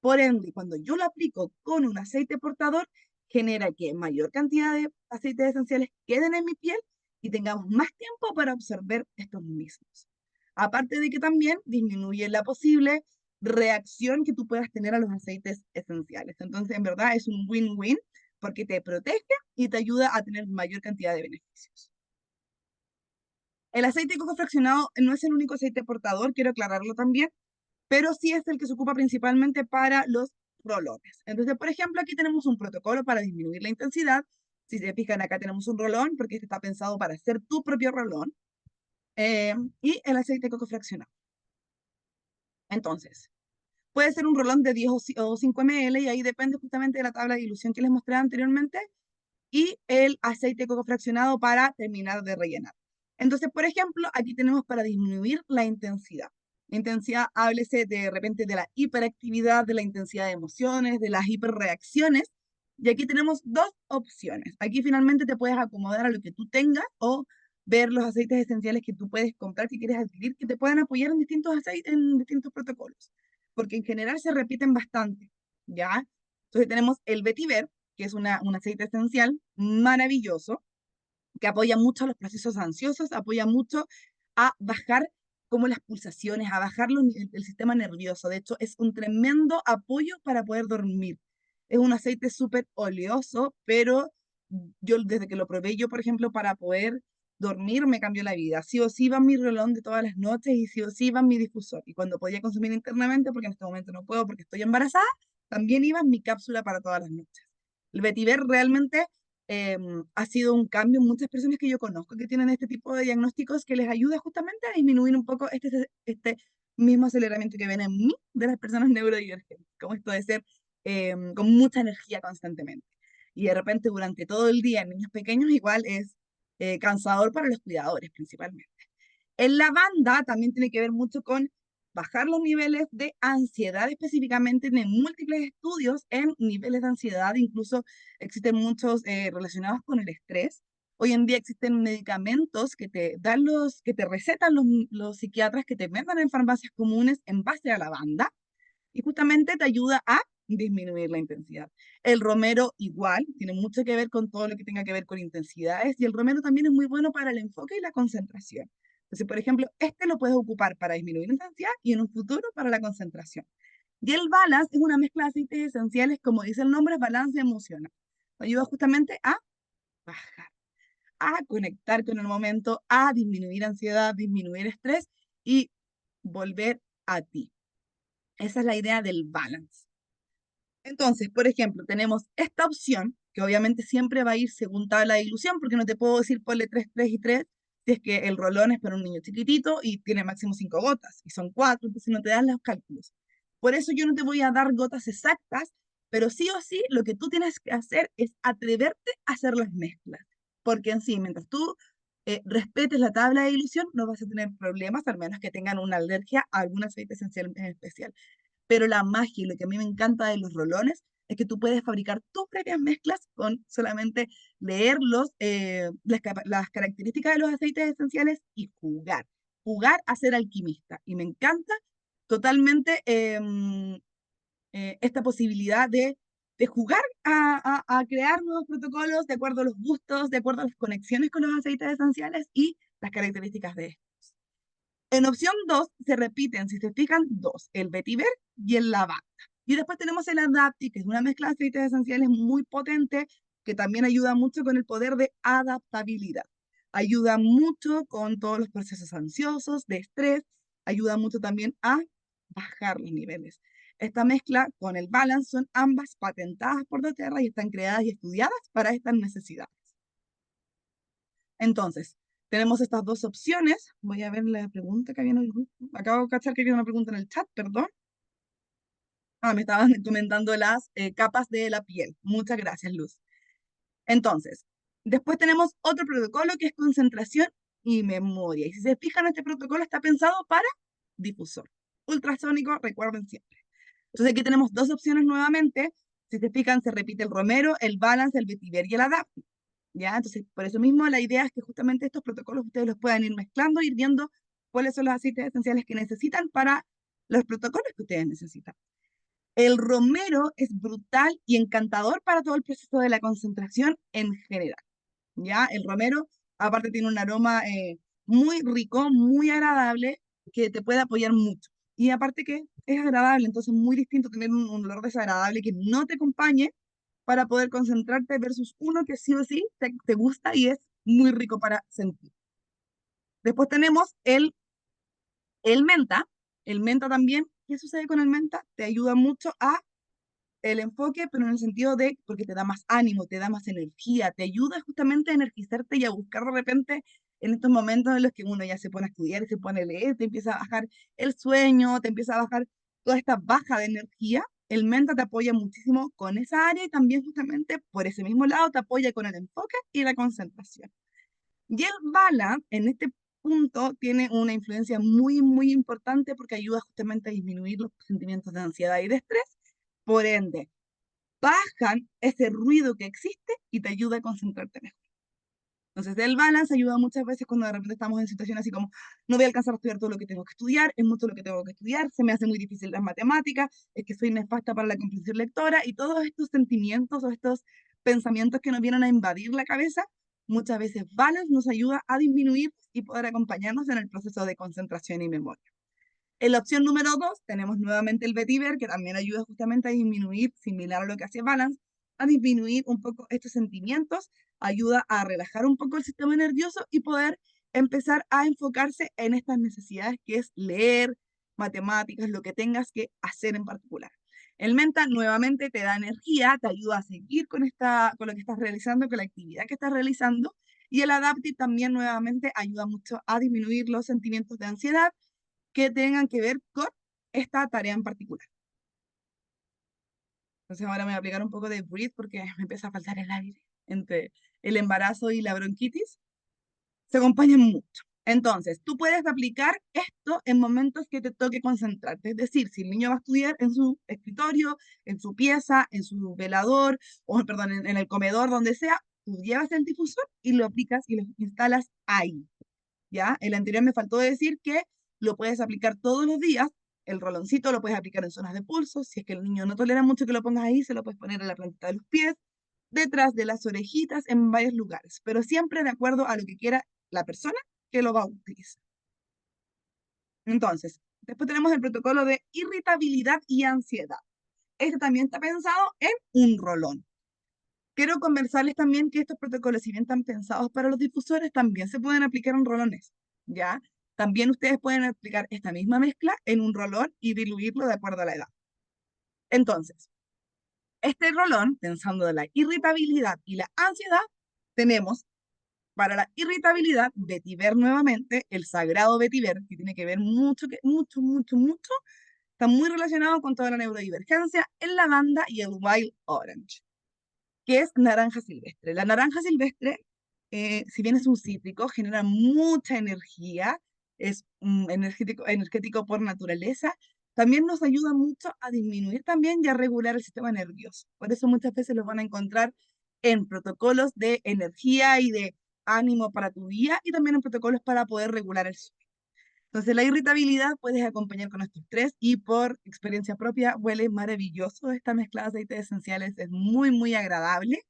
Por ende, cuando yo lo aplico con un aceite portador, genera que mayor cantidad de aceites esenciales queden en mi piel y tengamos más tiempo para absorber estos mismos. Aparte de que también disminuye la posible reacción que tú puedas tener a los aceites esenciales. Entonces, en verdad es un win-win porque te protege y te ayuda a tener mayor cantidad de beneficios. El aceite de coco fraccionado no es el único aceite portador, quiero aclararlo también, pero sí es el que se ocupa principalmente para los rolones. Entonces, por ejemplo, aquí tenemos un protocolo para disminuir la intensidad. Si se fijan, acá tenemos un rolón, porque este está pensado para hacer tu propio rolón, y el aceite de coco fraccionado. Entonces, puede ser un rolón de 10 o 5 ml, y ahí depende justamente de la tabla de dilución que les mostré anteriormente, y el aceite de coco fraccionado para terminar de rellenar. Entonces, por ejemplo, aquí tenemos para disminuir la intensidad. La intensidad, háblese de repente de la hiperactividad, de la intensidad de emociones, de las hiperreacciones. Y aquí tenemos dos opciones. Aquí finalmente te puedes acomodar a lo que tú tengas o ver los aceites esenciales que tú puedes comprar, que quieres adquirir, que te puedan apoyar en distintos aceites, en distintos protocolos. Porque en general se repiten bastante, ¿ya? Entonces tenemos el vetiver, que es un aceite esencial maravilloso, que apoya mucho a los procesos ansiosos, apoya mucho a bajar como las pulsaciones, a bajar el sistema nervioso. De hecho, es un tremendo apoyo para poder dormir. Es un aceite súper oleoso, pero yo desde que lo probé yo, por ejemplo, para poder dormir me cambió la vida. Sí o sí va mi relón de todas las noches y sí o sí va mi difusor. Y cuando podía consumir internamente, porque en este momento no puedo porque estoy embarazada, también iba mi cápsula para todas las noches. El vetiver realmente eh, ha sido un cambio en muchas personas que yo conozco que tienen este tipo de diagnósticos que les ayuda justamente a disminuir un poco este mismo aceleramiento que ven en mí de las personas neurodivergentes, como esto de ser con mucha energía constantemente. Y de repente durante todo el día en niños pequeños igual es cansador para los cuidadores principalmente. En lavanda también tiene que ver mucho con bajar los niveles de ansiedad específicamente. Tiene múltiples estudios en niveles de ansiedad, incluso existen muchos relacionados con el estrés. Hoy en día existen medicamentos que te dan que te recetan los psiquiatras, que te venden en farmacias comunes en base a lavanda, y justamente te ayuda a disminuir la intensidad. El romero igual, tiene mucho que ver con todo lo que tenga que ver con intensidades, y el romero también es muy bueno para el enfoque y la concentración. Entonces, por ejemplo, este lo puedes ocupar para disminuir la intensidad y en un futuro para la concentración. Y el balance es una mezcla de aceites esenciales, como dice el nombre, balance emocional. Ayuda justamente a bajar, a conectar con el momento, a disminuir ansiedad, disminuir estrés y volver a ti. Esa es la idea del balance. Entonces, por ejemplo, tenemos esta opción, que obviamente siempre va a ir según tabla de dilución, porque no te puedo decir ponle 3, 3 y 3, si es que el rolón es para un niño chiquitito y tiene máximo 5 gotas, y son 4, entonces no te dan los cálculos. Por eso yo no te voy a dar gotas exactas, pero sí o sí lo que tú tienes que hacer es atreverte a hacer las mezclas, porque en sí, mientras tú respetes la tabla de dilución, no vas a tener problemas, al menos que tengan una alergia a algún aceite esencial en especial. Pero la magia y lo que a mí me encanta de los rolones es que tú puedes fabricar tus propias mezclas con solamente leer las características de los aceites esenciales y jugar. Jugar a ser alquimista. Y me encanta totalmente esta posibilidad de jugar a crear nuevos protocolos de acuerdo a los gustos, de acuerdo a las conexiones con los aceites esenciales y las características de estos. En opción 2 se repiten, si se fijan, dos, el vetiver y el lavanda. Y después tenemos el adapti, que es una mezcla de aceites esenciales muy potente, que también ayuda mucho con el poder de adaptabilidad. Ayuda mucho con todos los procesos ansiosos, de estrés, ayuda mucho también a bajar los niveles. Esta mezcla con el balance son ambas patentadas por doTERRA y están creadas y estudiadas para estas necesidades. Entonces, tenemos estas dos opciones. Voy a ver la pregunta que había en el grupo. Acabo de cachar que había una pregunta en el chat, perdón. Ah, me estaban comentando las capas de la piel. Muchas gracias, Luz. Entonces, después tenemos otro protocolo que es concentración y memoria. Y si se fijan, este protocolo está pensado para difusor. Ultrasónico, recuerden siempre. Entonces, aquí tenemos dos opciones nuevamente. Si se fijan, se repite el romero, el balance, el vetiver y el adapti. ¿Ya? Entonces, por eso mismo la idea es que justamente estos protocolos ustedes los puedan ir mezclando, ir viendo cuáles son los aceites esenciales que necesitan para los protocolos que ustedes necesitan. El romero es brutal y encantador para todo el proceso de la concentración en general. ¿Ya? El romero, aparte, tiene un aroma muy rico, muy agradable, que te puede apoyar mucho. Y aparte que es agradable, entonces muy distinto tener un olor desagradable que no te acompañe para poder concentrarte versus uno que sí o sí te gusta y es muy rico para sentir. Después tenemos el menta. El menta también, ¿qué sucede con el menta? Te ayuda mucho a el enfoque, pero en el sentido de, porque te da más ánimo, te da más energía, te ayuda justamente a energizarte y a buscar de repente en estos momentos en los que uno ya se pone a estudiar y se pone a leer, te empieza a bajar el sueño, te empieza a bajar toda esta baja de energía. El menta te apoya muchísimo con esa área y también justamente por ese mismo lado te apoya con el enfoque y la concentración. Y el bala en este punto tiene una influencia muy, muy importante porque ayuda justamente a disminuir los sentimientos de ansiedad y de estrés. Por ende, bajan ese ruido que existe y te ayuda a concentrarte mejor. Entonces, el balance ayuda muchas veces cuando de repente estamos en situaciones así como, no voy a alcanzar a estudiar todo lo que tengo que estudiar, es mucho lo que tengo que estudiar, se me hace muy difícil las matemáticas, es que soy nefasta para la comprensión lectora, y todos estos sentimientos o estos pensamientos que nos vienen a invadir la cabeza, muchas veces balance nos ayuda a disminuir y poder acompañarnos en el proceso de concentración y memoria. En la opción número 2 tenemos nuevamente el vetiver, que también ayuda justamente a disminuir, similar a lo que hace Balance, a disminuir un poco estos sentimientos, ayuda a relajar un poco el sistema nervioso y poder empezar a enfocarse en estas necesidades que es leer, matemáticas, lo que tengas que hacer en particular. El menta nuevamente te da energía, te ayuda a seguir con lo que estás realizando, con la actividad que estás realizando. Y el adaptive también nuevamente ayuda mucho a disminuir los sentimientos de ansiedad que tengan que ver con esta tarea en particular. Entonces ahora me voy a aplicar un poco de breathe porque me empieza a faltar el aire entre el embarazo y la bronquitis. Se acompañan mucho. Entonces, tú puedes aplicar esto en momentos que te toque concentrarte. Es decir, si el niño va a estudiar en su escritorio, en su pieza, en su velador, o perdón, en el comedor, donde sea, tú llevas el difusor y lo aplicas y lo instalas ahí. ¿Ya? El anterior me faltó decir que lo puedes aplicar todos los días. El roloncito lo puedes aplicar en zonas de pulso. Si es que el niño no tolera mucho que lo pongas ahí, se lo puedes poner en la planta de los pies, detrás de las orejitas, en varios lugares, pero siempre de acuerdo a lo que quiera la persona que lo va a utilizar. Entonces, después tenemos el protocolo de irritabilidad y ansiedad. Este también está pensado en un rolón. Quiero conversarles también que estos protocolos, si bien están pensados para los difusores, también se pueden aplicar en rolones, ¿ya? También ustedes pueden aplicar esta misma mezcla en un rolón y diluirlo de acuerdo a la edad. Entonces, este rolón, pensando de la irritabilidad y la ansiedad, tenemos para la irritabilidad, vetiver nuevamente, el sagrado vetiver, que tiene que ver mucho, mucho, está muy relacionado con toda la neurodivergencia, el lavanda y el wild orange, que es naranja silvestre. La naranja silvestre, si bien es un cítrico, genera mucha energía, es energético por naturaleza, también nos ayuda mucho a disminuir también y a regular el sistema nervioso. Por eso muchas veces los van a encontrar en protocolos de energía y de ánimo para tu día y también en protocolos para poder regular el sueño. Entonces, la irritabilidad puedes acompañar con estos tres y por experiencia propia huele maravilloso esta mezcla de aceites esenciales, es muy, muy agradable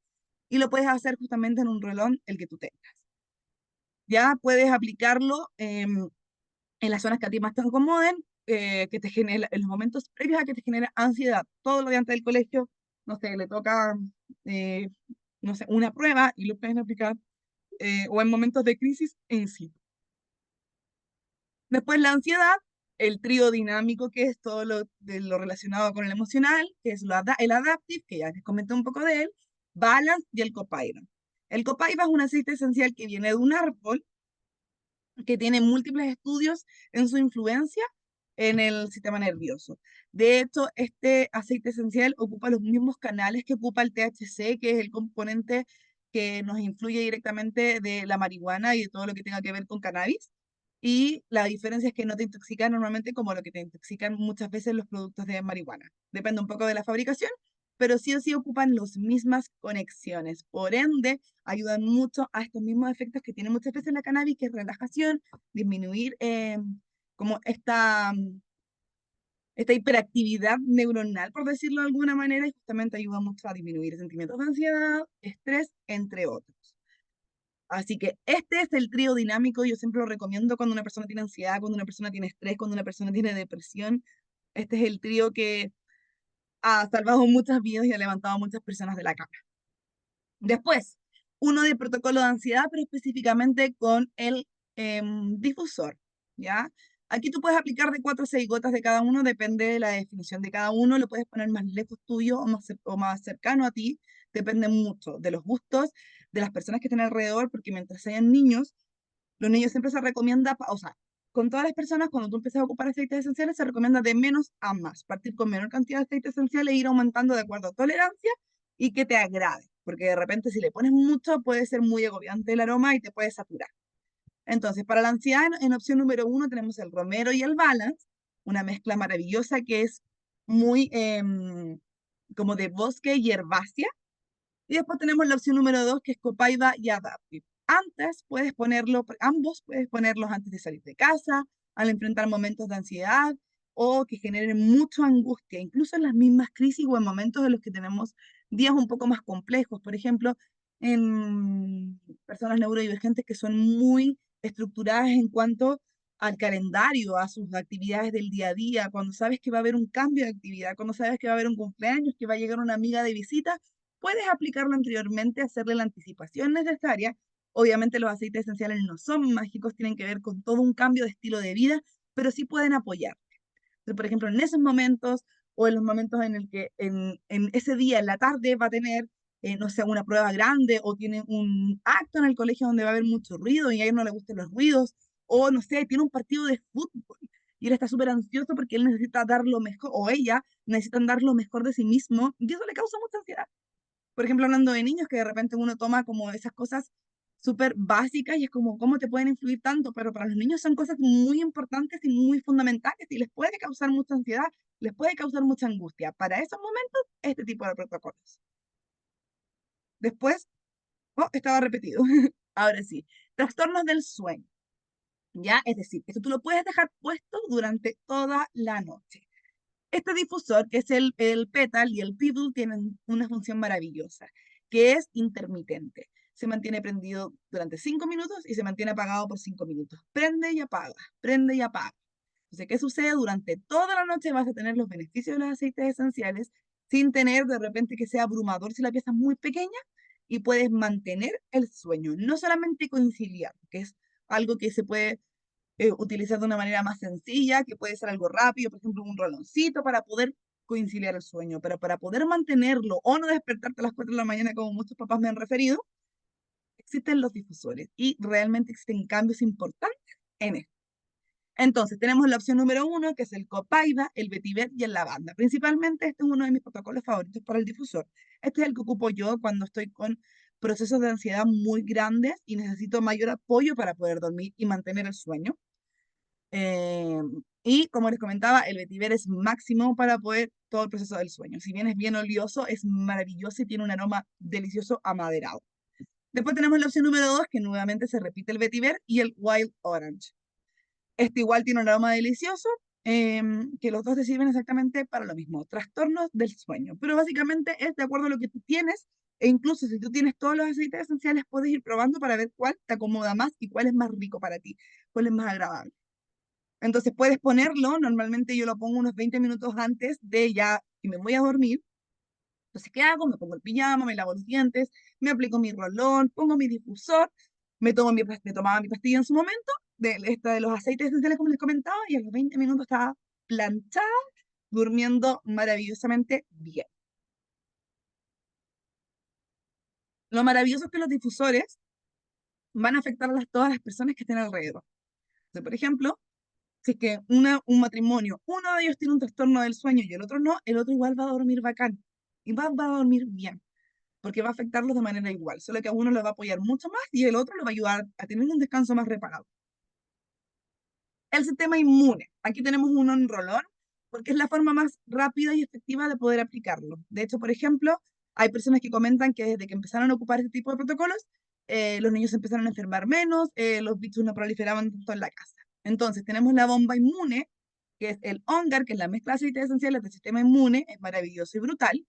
y lo puedes hacer justamente en un rolón el que tú tengas. Ya puedes aplicarlo en las zonas que a ti más te acomoden, que te genere, en los momentos previos a que te genera ansiedad. Todo lo de antes del colegio, no sé, le toca, eh, no sé, una prueba y lo pueden aplicar, o en momentos de crisis en sí. Después la ansiedad, el trío dinámico, que es todo lo relacionado con el emocional, que es el adaptive, que ya les comenté un poco de él, balance y el copaiba. El copaiba es un aceite esencial que viene de un árbol que tiene múltiples estudios en su influencia en el sistema nervioso. De hecho, este aceite esencial ocupa los mismos canales que ocupa el THC, que es el componente que nos influye directamente de la marihuana y de todo lo que tenga que ver con cannabis. Y la diferencia es que no te intoxican normalmente como lo que te intoxican muchas veces los productos de marihuana. Depende un poco de la fabricación, pero sí o sí ocupan las mismas conexiones. Por ende, ayudan mucho a estos mismos efectos que tiene muchas veces la cannabis, que es relajación, disminuir como esta hiperactividad neuronal, por decirlo de alguna manera, y justamente ayuda mucho a disminuir sentimientos de ansiedad, estrés, entre otros. Así que este es el trío dinámico, yo siempre lo recomiendo cuando una persona tiene ansiedad, cuando una persona tiene estrés, cuando una persona tiene depresión. Este es el trío que ha salvado muchas vidas y ha levantado a muchas personas de la cama. Después, uno de protocolo de ansiedad, pero específicamente con el difusor, ¿ya? Aquí tú puedes aplicar de 4 a 6 gotas de cada uno, depende de la definición de cada uno, lo puedes poner más lejos tuyo o más cercano a ti, depende mucho de los gustos de las personas que estén alrededor, porque mientras sean niños, los niños siempre se recomienda, o sea, con todas las personas, cuando tú empiezas a ocupar aceites esenciales, se recomienda de menos a más, partir con menor cantidad de aceites esenciales e ir aumentando de acuerdo a tolerancia y que te agrade, porque de repente si le pones mucho puede ser muy agobiante el aroma y te puede saturar. Entonces, para la ansiedad, en opción número uno tenemos el romero y el balance, una mezcla maravillosa que es muy como de bosque y herbácea, y después tenemos la opción número dos, que es Copaiba y Adaptive. Antes puedes ponerlo, ambos puedes ponerlos antes de salir de casa, al enfrentar momentos de ansiedad o que generen mucha angustia, incluso en las mismas crisis o en momentos en los que tenemos días un poco más complejos. Por ejemplo, en personas neurodivergentes que son muy estructuradas en cuanto al calendario, a sus actividades del día a día, cuando sabes que va a haber un cambio de actividad, cuando sabes que va a haber un cumpleaños, que va a llegar una amiga de visita, puedes aplicarlo anteriormente, hacerle la anticipación necesaria. Obviamente los aceites esenciales no son mágicos, tienen que ver con todo un cambio de estilo de vida, pero sí pueden apoyar. Entonces, por ejemplo, en esos momentos o en los momentos en el que en ese día, en la tarde, va a tener, no sé, una prueba grande o tiene un acto en el colegio donde va a haber mucho ruido y a él no le gustan los ruidos, o no sé, tiene un partido de fútbol y él está súper ansioso porque él necesita dar lo mejor, o ella necesitan dar lo mejor de sí mismo, y eso le causa mucha ansiedad. Por ejemplo, hablando de niños, que de repente uno toma como esas cosas súper básicas y es como, ¿cómo te pueden influir tanto? Pero para los niños son cosas muy importantes y muy fundamentales y les puede causar mucha ansiedad, les puede causar mucha angustia. Para esos momentos, este tipo de protocolos. Después, oh, estaba repetido. Ahora sí, trastornos del sueño. ¿Ya? Es decir, esto tú lo puedes dejar puesto durante toda la noche. Este difusor, que es el Petal y el Pebble, tienen una función maravillosa, que es intermitente. Se mantiene prendido durante 5 minutos y se mantiene apagado por 5 minutos. Prende y apaga, prende y apaga. Entonces, ¿qué sucede? Durante toda la noche vas a tener los beneficios de los aceites esenciales sin tener de repente que sea abrumador si la pieza es muy pequeña y puedes mantener el sueño, no solamente conciliar, que es algo que se puede utilizar de una manera más sencilla, que puede ser algo rápido, por ejemplo, un roloncito para poder conciliar el sueño, pero para poder mantenerlo o no despertarte a las 4 de la mañana, como muchos papás me han referido, existen los difusores y realmente existen cambios importantes en esto. Entonces, tenemos la opción número 1, que es el Copaiba, el Vetiver y el Lavanda. Principalmente, este es uno de mis protocolos favoritos para el difusor. Este es el que ocupo yo cuando estoy con procesos de ansiedad muy grandes y necesito mayor apoyo para poder dormir y mantener el sueño. Eh, y como les comentaba, el vetiver es máximo para poder todo el proceso del sueño. Si bien es bien olioso, es maravilloso y tiene un aroma delicioso amaderado. Después tenemos la opción número 2, que nuevamente se repite el vetiver y el wild orange. Este igual tiene un aroma delicioso, que los dos te sirven exactamente para lo mismo, trastornos del sueño. Pero básicamente es de acuerdo a lo que tú tienes, e incluso si tú tienes todos los aceites esenciales, puedes ir probando para ver cuál te acomoda más y cuál es más rico para ti, cuál es más agradable. Entonces puedes ponerlo, normalmente yo lo pongo unos 20 minutos antes de ya que me voy a dormir. Entonces, ¿qué hago? Me pongo el pijama, me lavo los dientes, me aplico mi rolón, pongo mi difusor, me tomaba mi pastilla en su momento, esta de los aceites esenciales como les comentaba, y a los 20 minutos estaba planchada, durmiendo maravillosamente bien. Lo maravilloso es que los difusores van a afectar todas las personas que estén alrededor. Entonces, por ejemplo, si es que un matrimonio, uno de ellos tiene un trastorno del sueño y el otro no, el otro igual va a dormir bacán y va a dormir bien, porque va a afectarlos de manera igual, solo que a uno le va a apoyar mucho más y el otro le va a ayudar a tener un descanso más reparado. El sistema inmune, aquí tenemos un enrolón, porque es la forma más rápida y efectiva de poder aplicarlo. De hecho, por ejemplo, hay personas que comentan que desde que empezaron a ocupar este tipo de protocolos, los niños se empezaron a enfermar menos, los bichos no proliferaban tanto en la casa. Entonces, tenemos la bomba inmune, que es el ONGAR, que es la mezcla de aceites esenciales del sistema inmune, es maravilloso y brutal.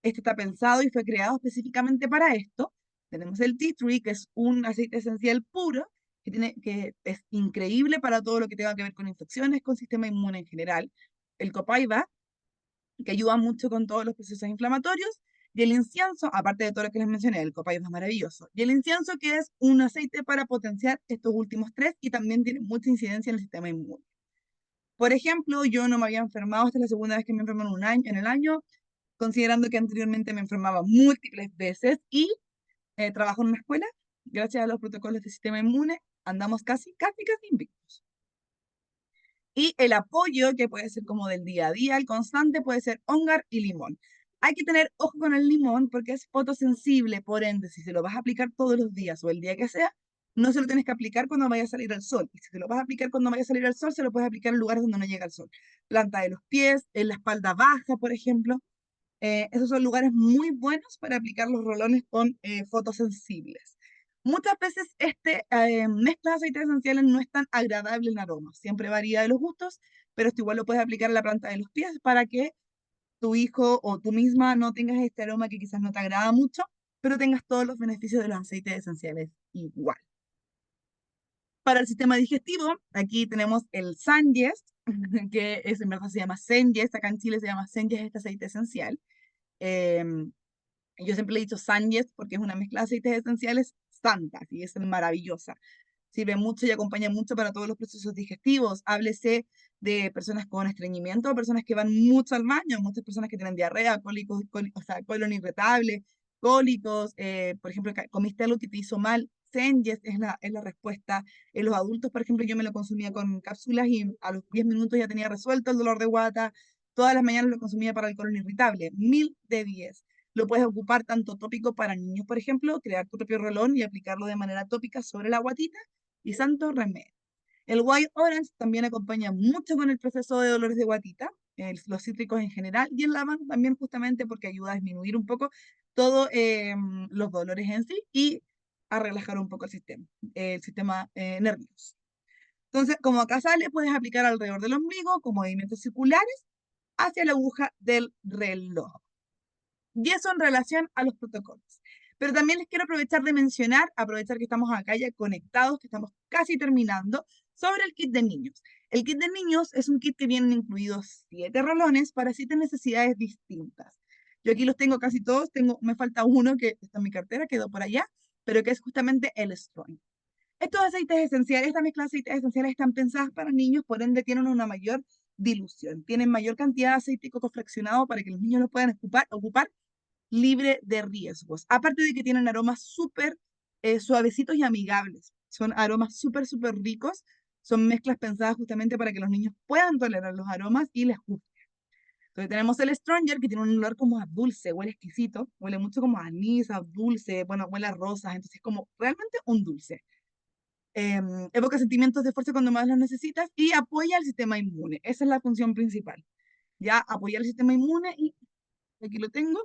Este está pensado y fue creado específicamente para esto. Tenemos el Tea Tree, que es un aceite esencial puro, que es increíble para todo lo que tenga que ver con infecciones, con sistema inmune en general. El Copaiba, que ayuda mucho con todos los procesos inflamatorios. Y el incienso, aparte de todo lo que les mencioné, el Copaiba es maravilloso. Y el incienso, que es un aceite para potenciar estos últimos tres y también tiene mucha incidencia en el sistema inmune. Por ejemplo, yo no me había enfermado, esta es la segunda vez que me enfermo en el año, considerando que anteriormente me enfermaba múltiples veces y trabajo en una escuela, gracias a los protocolos del sistema inmune, andamos casi invictos. Y el apoyo, que puede ser como del día a día, el constante, puede ser ongar y limón. Hay que tener ojo con el limón porque es fotosensible, por ende, si se lo vas a aplicar todos los días o el día que sea, no se lo tienes que aplicar cuando vaya a salir al sol. Y si se lo vas a aplicar cuando vaya a salir al sol, se lo puedes aplicar en lugares donde no llega el sol. Planta de los pies, en la espalda baja, por ejemplo. Esos son lugares muy buenos para aplicar los rolones con fotosensibles. Muchas veces mezcla de aceites esenciales no es tan agradable en aroma, siempre varía de los gustos, pero esto igual lo puedes aplicar en la planta de los pies para que tu hijo o tú misma no tengas este aroma que quizás no te agrada mucho, pero tengas todos los beneficios de los aceites esenciales igual. Para el sistema digestivo, aquí tenemos el Sanyes, que en verdad se llama Senyes, acá en Chile se llama Senyes este aceite esencial. Em, yo siempre le he dicho Sanyes porque es una mezcla de aceites esenciales santas y es maravillosa. Sirve mucho y acompaña mucho para todos los procesos digestivos. Háblese de personas con estreñimiento, personas que van mucho al baño, muchas personas que tienen diarrea, cólicos, o sea, colon irritable, cólicos, por ejemplo, comiste algo que te hizo mal. Sanyes es la respuesta. En los adultos, por ejemplo, yo me lo consumía con cápsulas y a los 10 minutos ya tenía resuelto el dolor de guata. Todas las mañanas lo consumía para el colon irritable. 1000 de 10. Lo puedes ocupar tanto tópico para niños, por ejemplo, crear tu propio rolón y aplicarlo de manera tópica sobre la guatita, y santo remedio. El White Orange también acompaña mucho con el proceso de dolores de guatita, los cítricos en general, y el lavanda también justamente porque ayuda a disminuir un poco todos los dolores en sí y a relajar un poco el sistema nervioso. Entonces, como acá sale, puedes aplicar alrededor del ombligo con movimientos circulares hacia la aguja del reloj. Y eso en relación a los protocolos. Pero también les quiero aprovechar de mencionar, aprovechar que estamos acá ya conectados, que estamos casi terminando, sobre el kit de niños. El kit de niños es un kit que vienen incluidos 7 rolones para 7 necesidades distintas. Yo aquí los tengo casi todos, me falta uno que está en mi cartera, quedó por allá, pero que es justamente el Strong. Estos aceites esenciales, esta mezcla de aceites esenciales están pensadas para niños, por ende tienen una mayor dilución, tienen mayor cantidad de aceite coco fraccionado para que los niños lo puedan ocupar libre de riesgos. Aparte de que tienen aromas súper suavecitos y amigables. Son aromas súper, súper ricos. Son mezclas pensadas justamente para que los niños puedan tolerar los aromas y les guste. Entonces tenemos el Stronger, que tiene un olor como a dulce, huele exquisito, huele mucho como a anís, a dulce, bueno, huele a rosas, entonces es como realmente un dulce. Evoca sentimientos de fuerza cuando más los necesitas y apoya el sistema inmune. Esa es la función principal. Ya apoyar el sistema inmune y aquí lo tengo.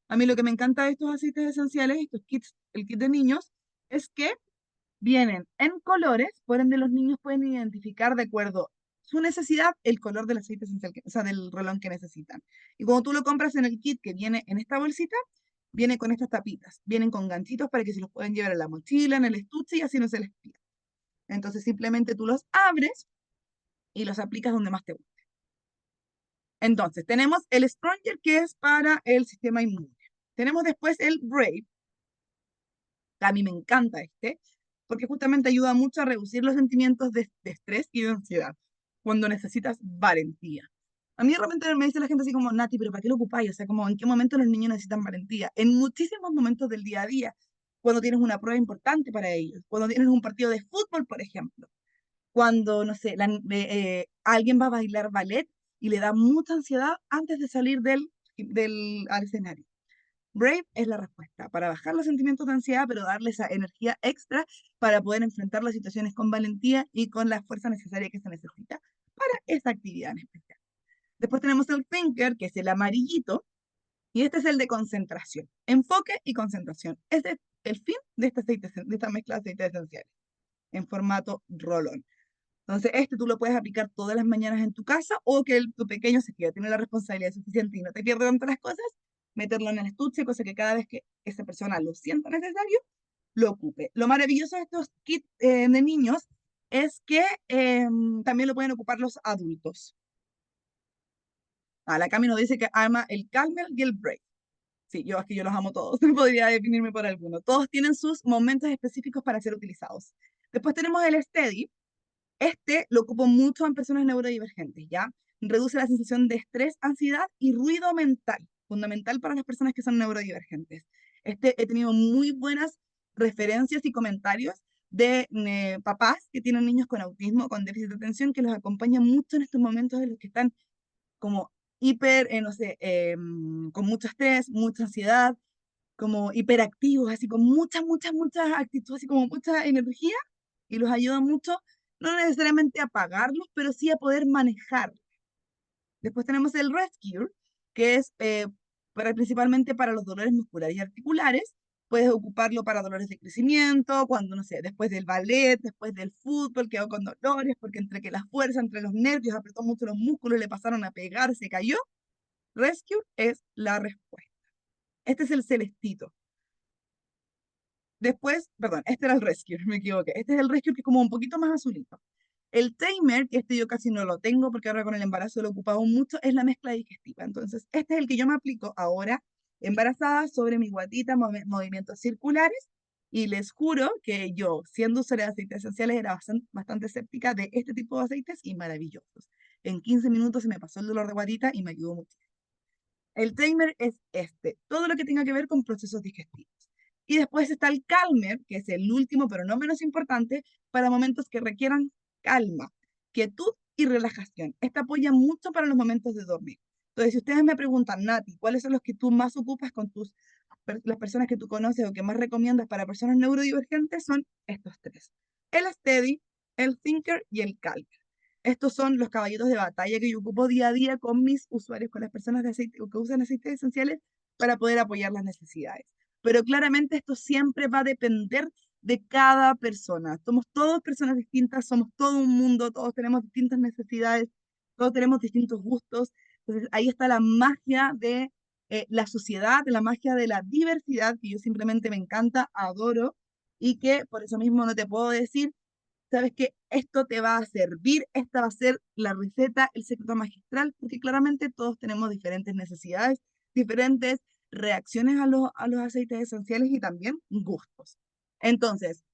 A mí lo que me encanta de estos aceites esenciales, estos kits, el kit de niños, es que vienen en colores, por ende los niños pueden identificar de acuerdo a su necesidad el color del aceite esencial, o sea, del rolón que necesitan. Y cuando tú lo compras en el kit que viene en esta bolsita, viene con estas tapitas, vienen con ganchitos para que se los puedan llevar en la mochila, en el estuche y así no se les pierde. Entonces simplemente tú los abres y los aplicas donde más te guste. Entonces, tenemos el Stronger, que es para el sistema inmune. Tenemos después el Brave, que a mí me encanta porque justamente ayuda mucho a reducir los sentimientos de estrés y de ansiedad, cuando necesitas valentía. A mí realmente me dice la gente así como, Nati, pero ¿para qué lo ocupáis? O sea, como, ¿en qué momento los niños necesitan valentía? En muchísimos momentos del día a día, cuando tienes una prueba importante para ellos, cuando tienes un partido de fútbol, por ejemplo, cuando, no sé, alguien va a bailar ballet y le da mucha ansiedad antes de salir al escenario. Brave es la respuesta para bajar los sentimientos de ansiedad, pero darle esa energía extra para poder enfrentar las situaciones con valentía y con la fuerza necesaria que se necesita para esa actividad en especial. Después tenemos el Thinker, que es el amarillito, y este es el de concentración, enfoque y concentración. Este es el fin de esta mezcla de aceites esenciales en formato rolón. Entonces, tú lo puedes aplicar todas las mañanas en tu casa o que tu pequeño, si ya tiene la responsabilidad suficiente y no te pierde tanto las cosas, meterlo en el estuche, cosa que cada vez que esa persona lo sienta necesario, lo ocupe. Lo maravilloso de estos kits de niños es que también lo pueden ocupar los adultos. La Cami nos dice que ama el Calmer y el Break. Sí, yo es que yo los amo todos, no podría definirme por alguno. Todos tienen sus momentos específicos para ser utilizados. Después tenemos el Steady. Lo ocupo mucho en personas neurodivergentes, ¿ya? Reduce la sensación de estrés, ansiedad y ruido mental, fundamental para las personas que son neurodivergentes. He tenido muy buenas referencias y comentarios de papás que tienen niños con autismo, con déficit de atención, que los acompañan mucho en estos momentos de los que están como hiper, no sé, con mucho estrés, mucha ansiedad, como hiperactivos, así con muchas actitudes, así como mucha energía, y los ayuda mucho, no necesariamente a apagarlos, pero sí a poder manejar. Después tenemos el Rescue, que es principalmente para los dolores musculares y articulares. Puedes ocuparlo para dolores de crecimiento, cuando, no sé, después del ballet, después del fútbol, quedó con dolores, porque entre que la fuerza, entre los nervios, apretó mucho los músculos, le pasaron a pegar, se cayó. Rescue es la respuesta. Este es el celestito. Después, perdón, este era el Rescue, me equivoqué. Este es el Rescue que es como un poquito más azulito. El Tamer, que yo casi no lo tengo porque ahora con el embarazo lo he ocupado mucho, es la mezcla digestiva. Entonces, este es el que yo me aplico ahora embarazada sobre mi guatita, movimientos circulares. Y les juro que yo, siendo usuaria de aceites esenciales, era bastante escéptica de este tipo de aceites y maravillosos. En 15 minutos se me pasó el dolor de guatita y me ayudó mucho. El Tamer es todo lo que tenga que ver con procesos digestivos. Y después está el Calmer, que es el último, pero no menos importante, para momentos que requieran calma, quietud y relajación. Esta apoya mucho para los momentos de dormir. Entonces, si ustedes me preguntan, Nati, ¿cuáles son los que tú más ocupas con las personas que tú conoces o que más recomiendas para personas neurodivergentes? Son estos tres: el Steady, el Thinker y el Calm. Estos son los caballitos de batalla que yo ocupo día a día con mis usuarios, con las personas de aceite, que usan aceites esenciales para poder apoyar las necesidades. Pero claramente esto siempre va a depender de cada persona. Somos todas personas distintas, somos todo un mundo, todos tenemos distintas necesidades, todos tenemos distintos gustos. Entonces ahí está la magia de la sociedad, de la magia de la diversidad, que yo simplemente me encanta, adoro, y que por eso mismo no te puedo decir, sabes que esto te va a servir, esta va a ser la receta, el secreto magistral, porque claramente todos tenemos diferentes necesidades, diferentes reacciones a los aceites esenciales y también gustos. Entonces,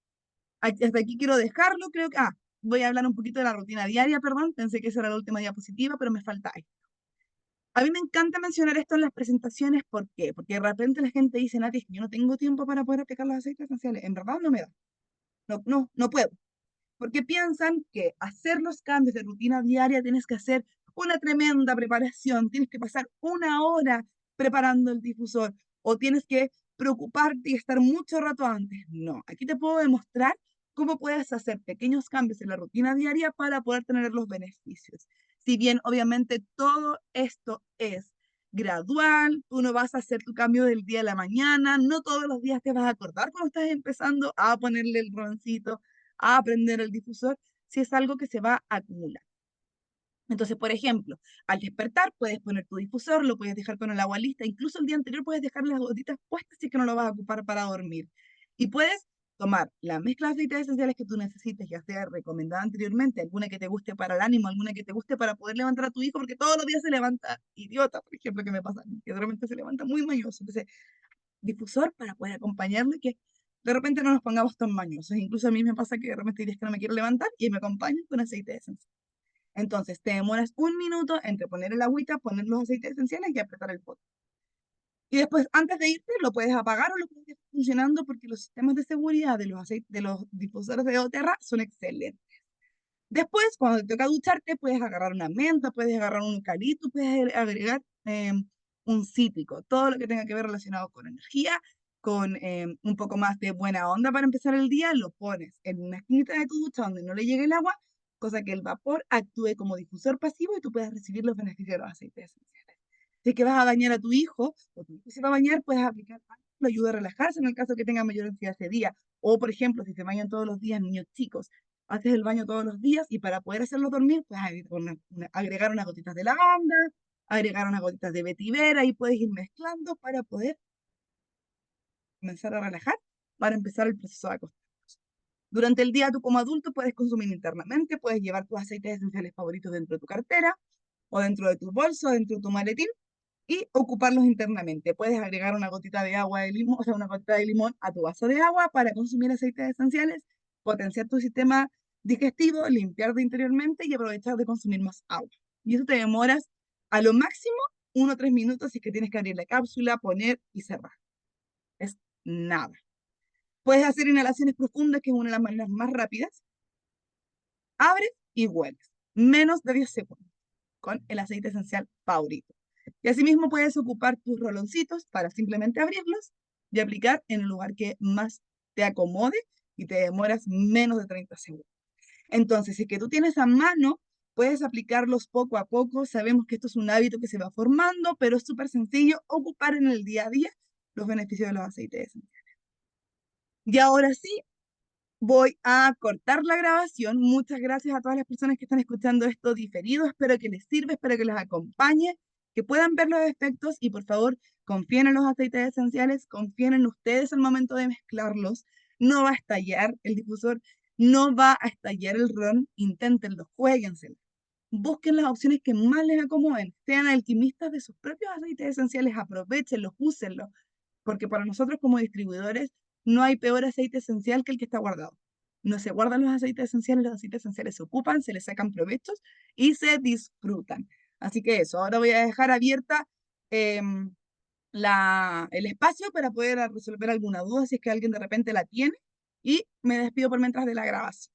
hasta aquí quiero dejarlo, creo que, voy a hablar un poquito de la rutina diaria, perdón, pensé que esa era la última diapositiva, pero me falta esto. A mí me encanta mencionar esto en las presentaciones, ¿por qué? Porque de repente la gente dice, Nati, es que yo no tengo tiempo para poder aplicar los aceites esenciales. En verdad no me da. No puedo. Porque piensan que hacer los cambios de rutina diaria tienes que hacer una tremenda preparación, tienes que pasar una hora preparando el difusor o tienes que preocuparte y estar mucho rato antes. No, aquí te puedo demostrar cómo puedes hacer pequeños cambios en la rutina diaria para poder tener los beneficios. Si bien obviamente todo esto es gradual, tú no vas a hacer tu cambio del día a la mañana, no todos los días te vas a acordar cuando estás empezando a ponerle el roncito, a aprender el difusor, si es algo que se va a acumular. Entonces, por ejemplo, al despertar puedes poner tu difusor, lo puedes dejar con el agua lista, incluso el día anterior puedes dejar las gotitas puestas si es que no lo vas a ocupar para dormir. Y puedes tomar la mezcla de aceites esenciales que tú necesites, ya sea recomendada anteriormente, alguna que te guste para el ánimo, alguna que te guste para poder levantar a tu hijo, porque todos los días se levanta idiota, por ejemplo, que me pasa a mí, que de repente se levanta muy mañoso. Entonces, difusor para poder acompañarlo y que de repente no nos pongamos tan mañosos. Incluso a mí me pasa que de repente hay días que no me quiero levantar y me acompañan con aceite esencial. Entonces, te demoras un minuto entre poner el agüita, poner los aceites esenciales y apretar el botón. Y después, antes de irte, lo puedes apagar o lo puedes dejar funcionando porque los sistemas de seguridad de los aceites, de los difusores de doTERRA son excelentes. Después, cuando te toca ducharte, puedes agarrar una menta, puedes agarrar un eucalipto, puedes agregar un cítrico, todo lo que tenga que ver relacionado con energía, con un poco más de buena onda para empezar el día, lo pones en una esquinita de tu ducha donde no le llegue el agua, cosa que el vapor actúe como difusor pasivo y tú puedas recibir los beneficios de los aceites esenciales. Si es que vas a bañar a tu hijo, o tu hijo se va a bañar, puedes aplicar algo que lo ayude a relajarse en el caso que tenga mayor ansiedad ese día. O, por ejemplo, si se bañan todos los días niños chicos, haces el baño todos los días y para poder hacerlo dormir, pues agregar unas gotitas de lavanda, agregar unas gotitas de vetivera y puedes ir mezclando para poder comenzar a relajar, para empezar el proceso de acostarse. Durante el día tú como adulto puedes consumir internamente, puedes llevar tus aceites esenciales favoritos dentro de tu cartera o dentro de tu bolso, dentro de tu maletín y ocuparlos internamente. Puedes agregar una gotita de agua de limón, o sea, una gotita de limón a tu vaso de agua para consumir aceites esenciales, potenciar tu sistema digestivo, limpiarte interiormente y aprovechar de consumir más agua. Y eso te demoras a lo máximo 1 o 3 minutos si es que tienes que abrir la cápsula, poner y cerrar. Es nada. Puedes hacer inhalaciones profundas, que es una de las maneras más rápidas. Abres y hueles. Menos de 10 segundos con el aceite esencial favorito. Y asimismo puedes ocupar tus roloncitos para simplemente abrirlos y aplicar en el lugar que más te acomode y te demoras menos de 30 segundos. Entonces, si es que tú tienes a mano, puedes aplicarlos poco a poco. Sabemos que esto es un hábito que se va formando, pero es súper sencillo ocupar en el día a día los beneficios de los aceites esenciales. Y ahora sí, voy a cortar la grabación. Muchas gracias a todas las personas que están escuchando esto diferido. Espero que les sirva, espero que les acompañe, que puedan ver los efectos y por favor confíen en los aceites esenciales, confíen en ustedes al momento de mezclarlos. No va a estallar el difusor, no va a estallar el ron. Inténtenlo, jueguenselo. Busquen las opciones que más les acomoden. Sean alquimistas de sus propios aceites esenciales, aprovechenlos, úsenlos, porque para nosotros como distribuidores no hay peor aceite esencial que el que está guardado. No se guardan los aceites esenciales se ocupan, se les sacan provechos y se disfrutan. Así que eso, ahora voy a dejar abierta el espacio para poder resolver alguna duda si es que alguien de repente la tiene y me despido por mientras de la grabación.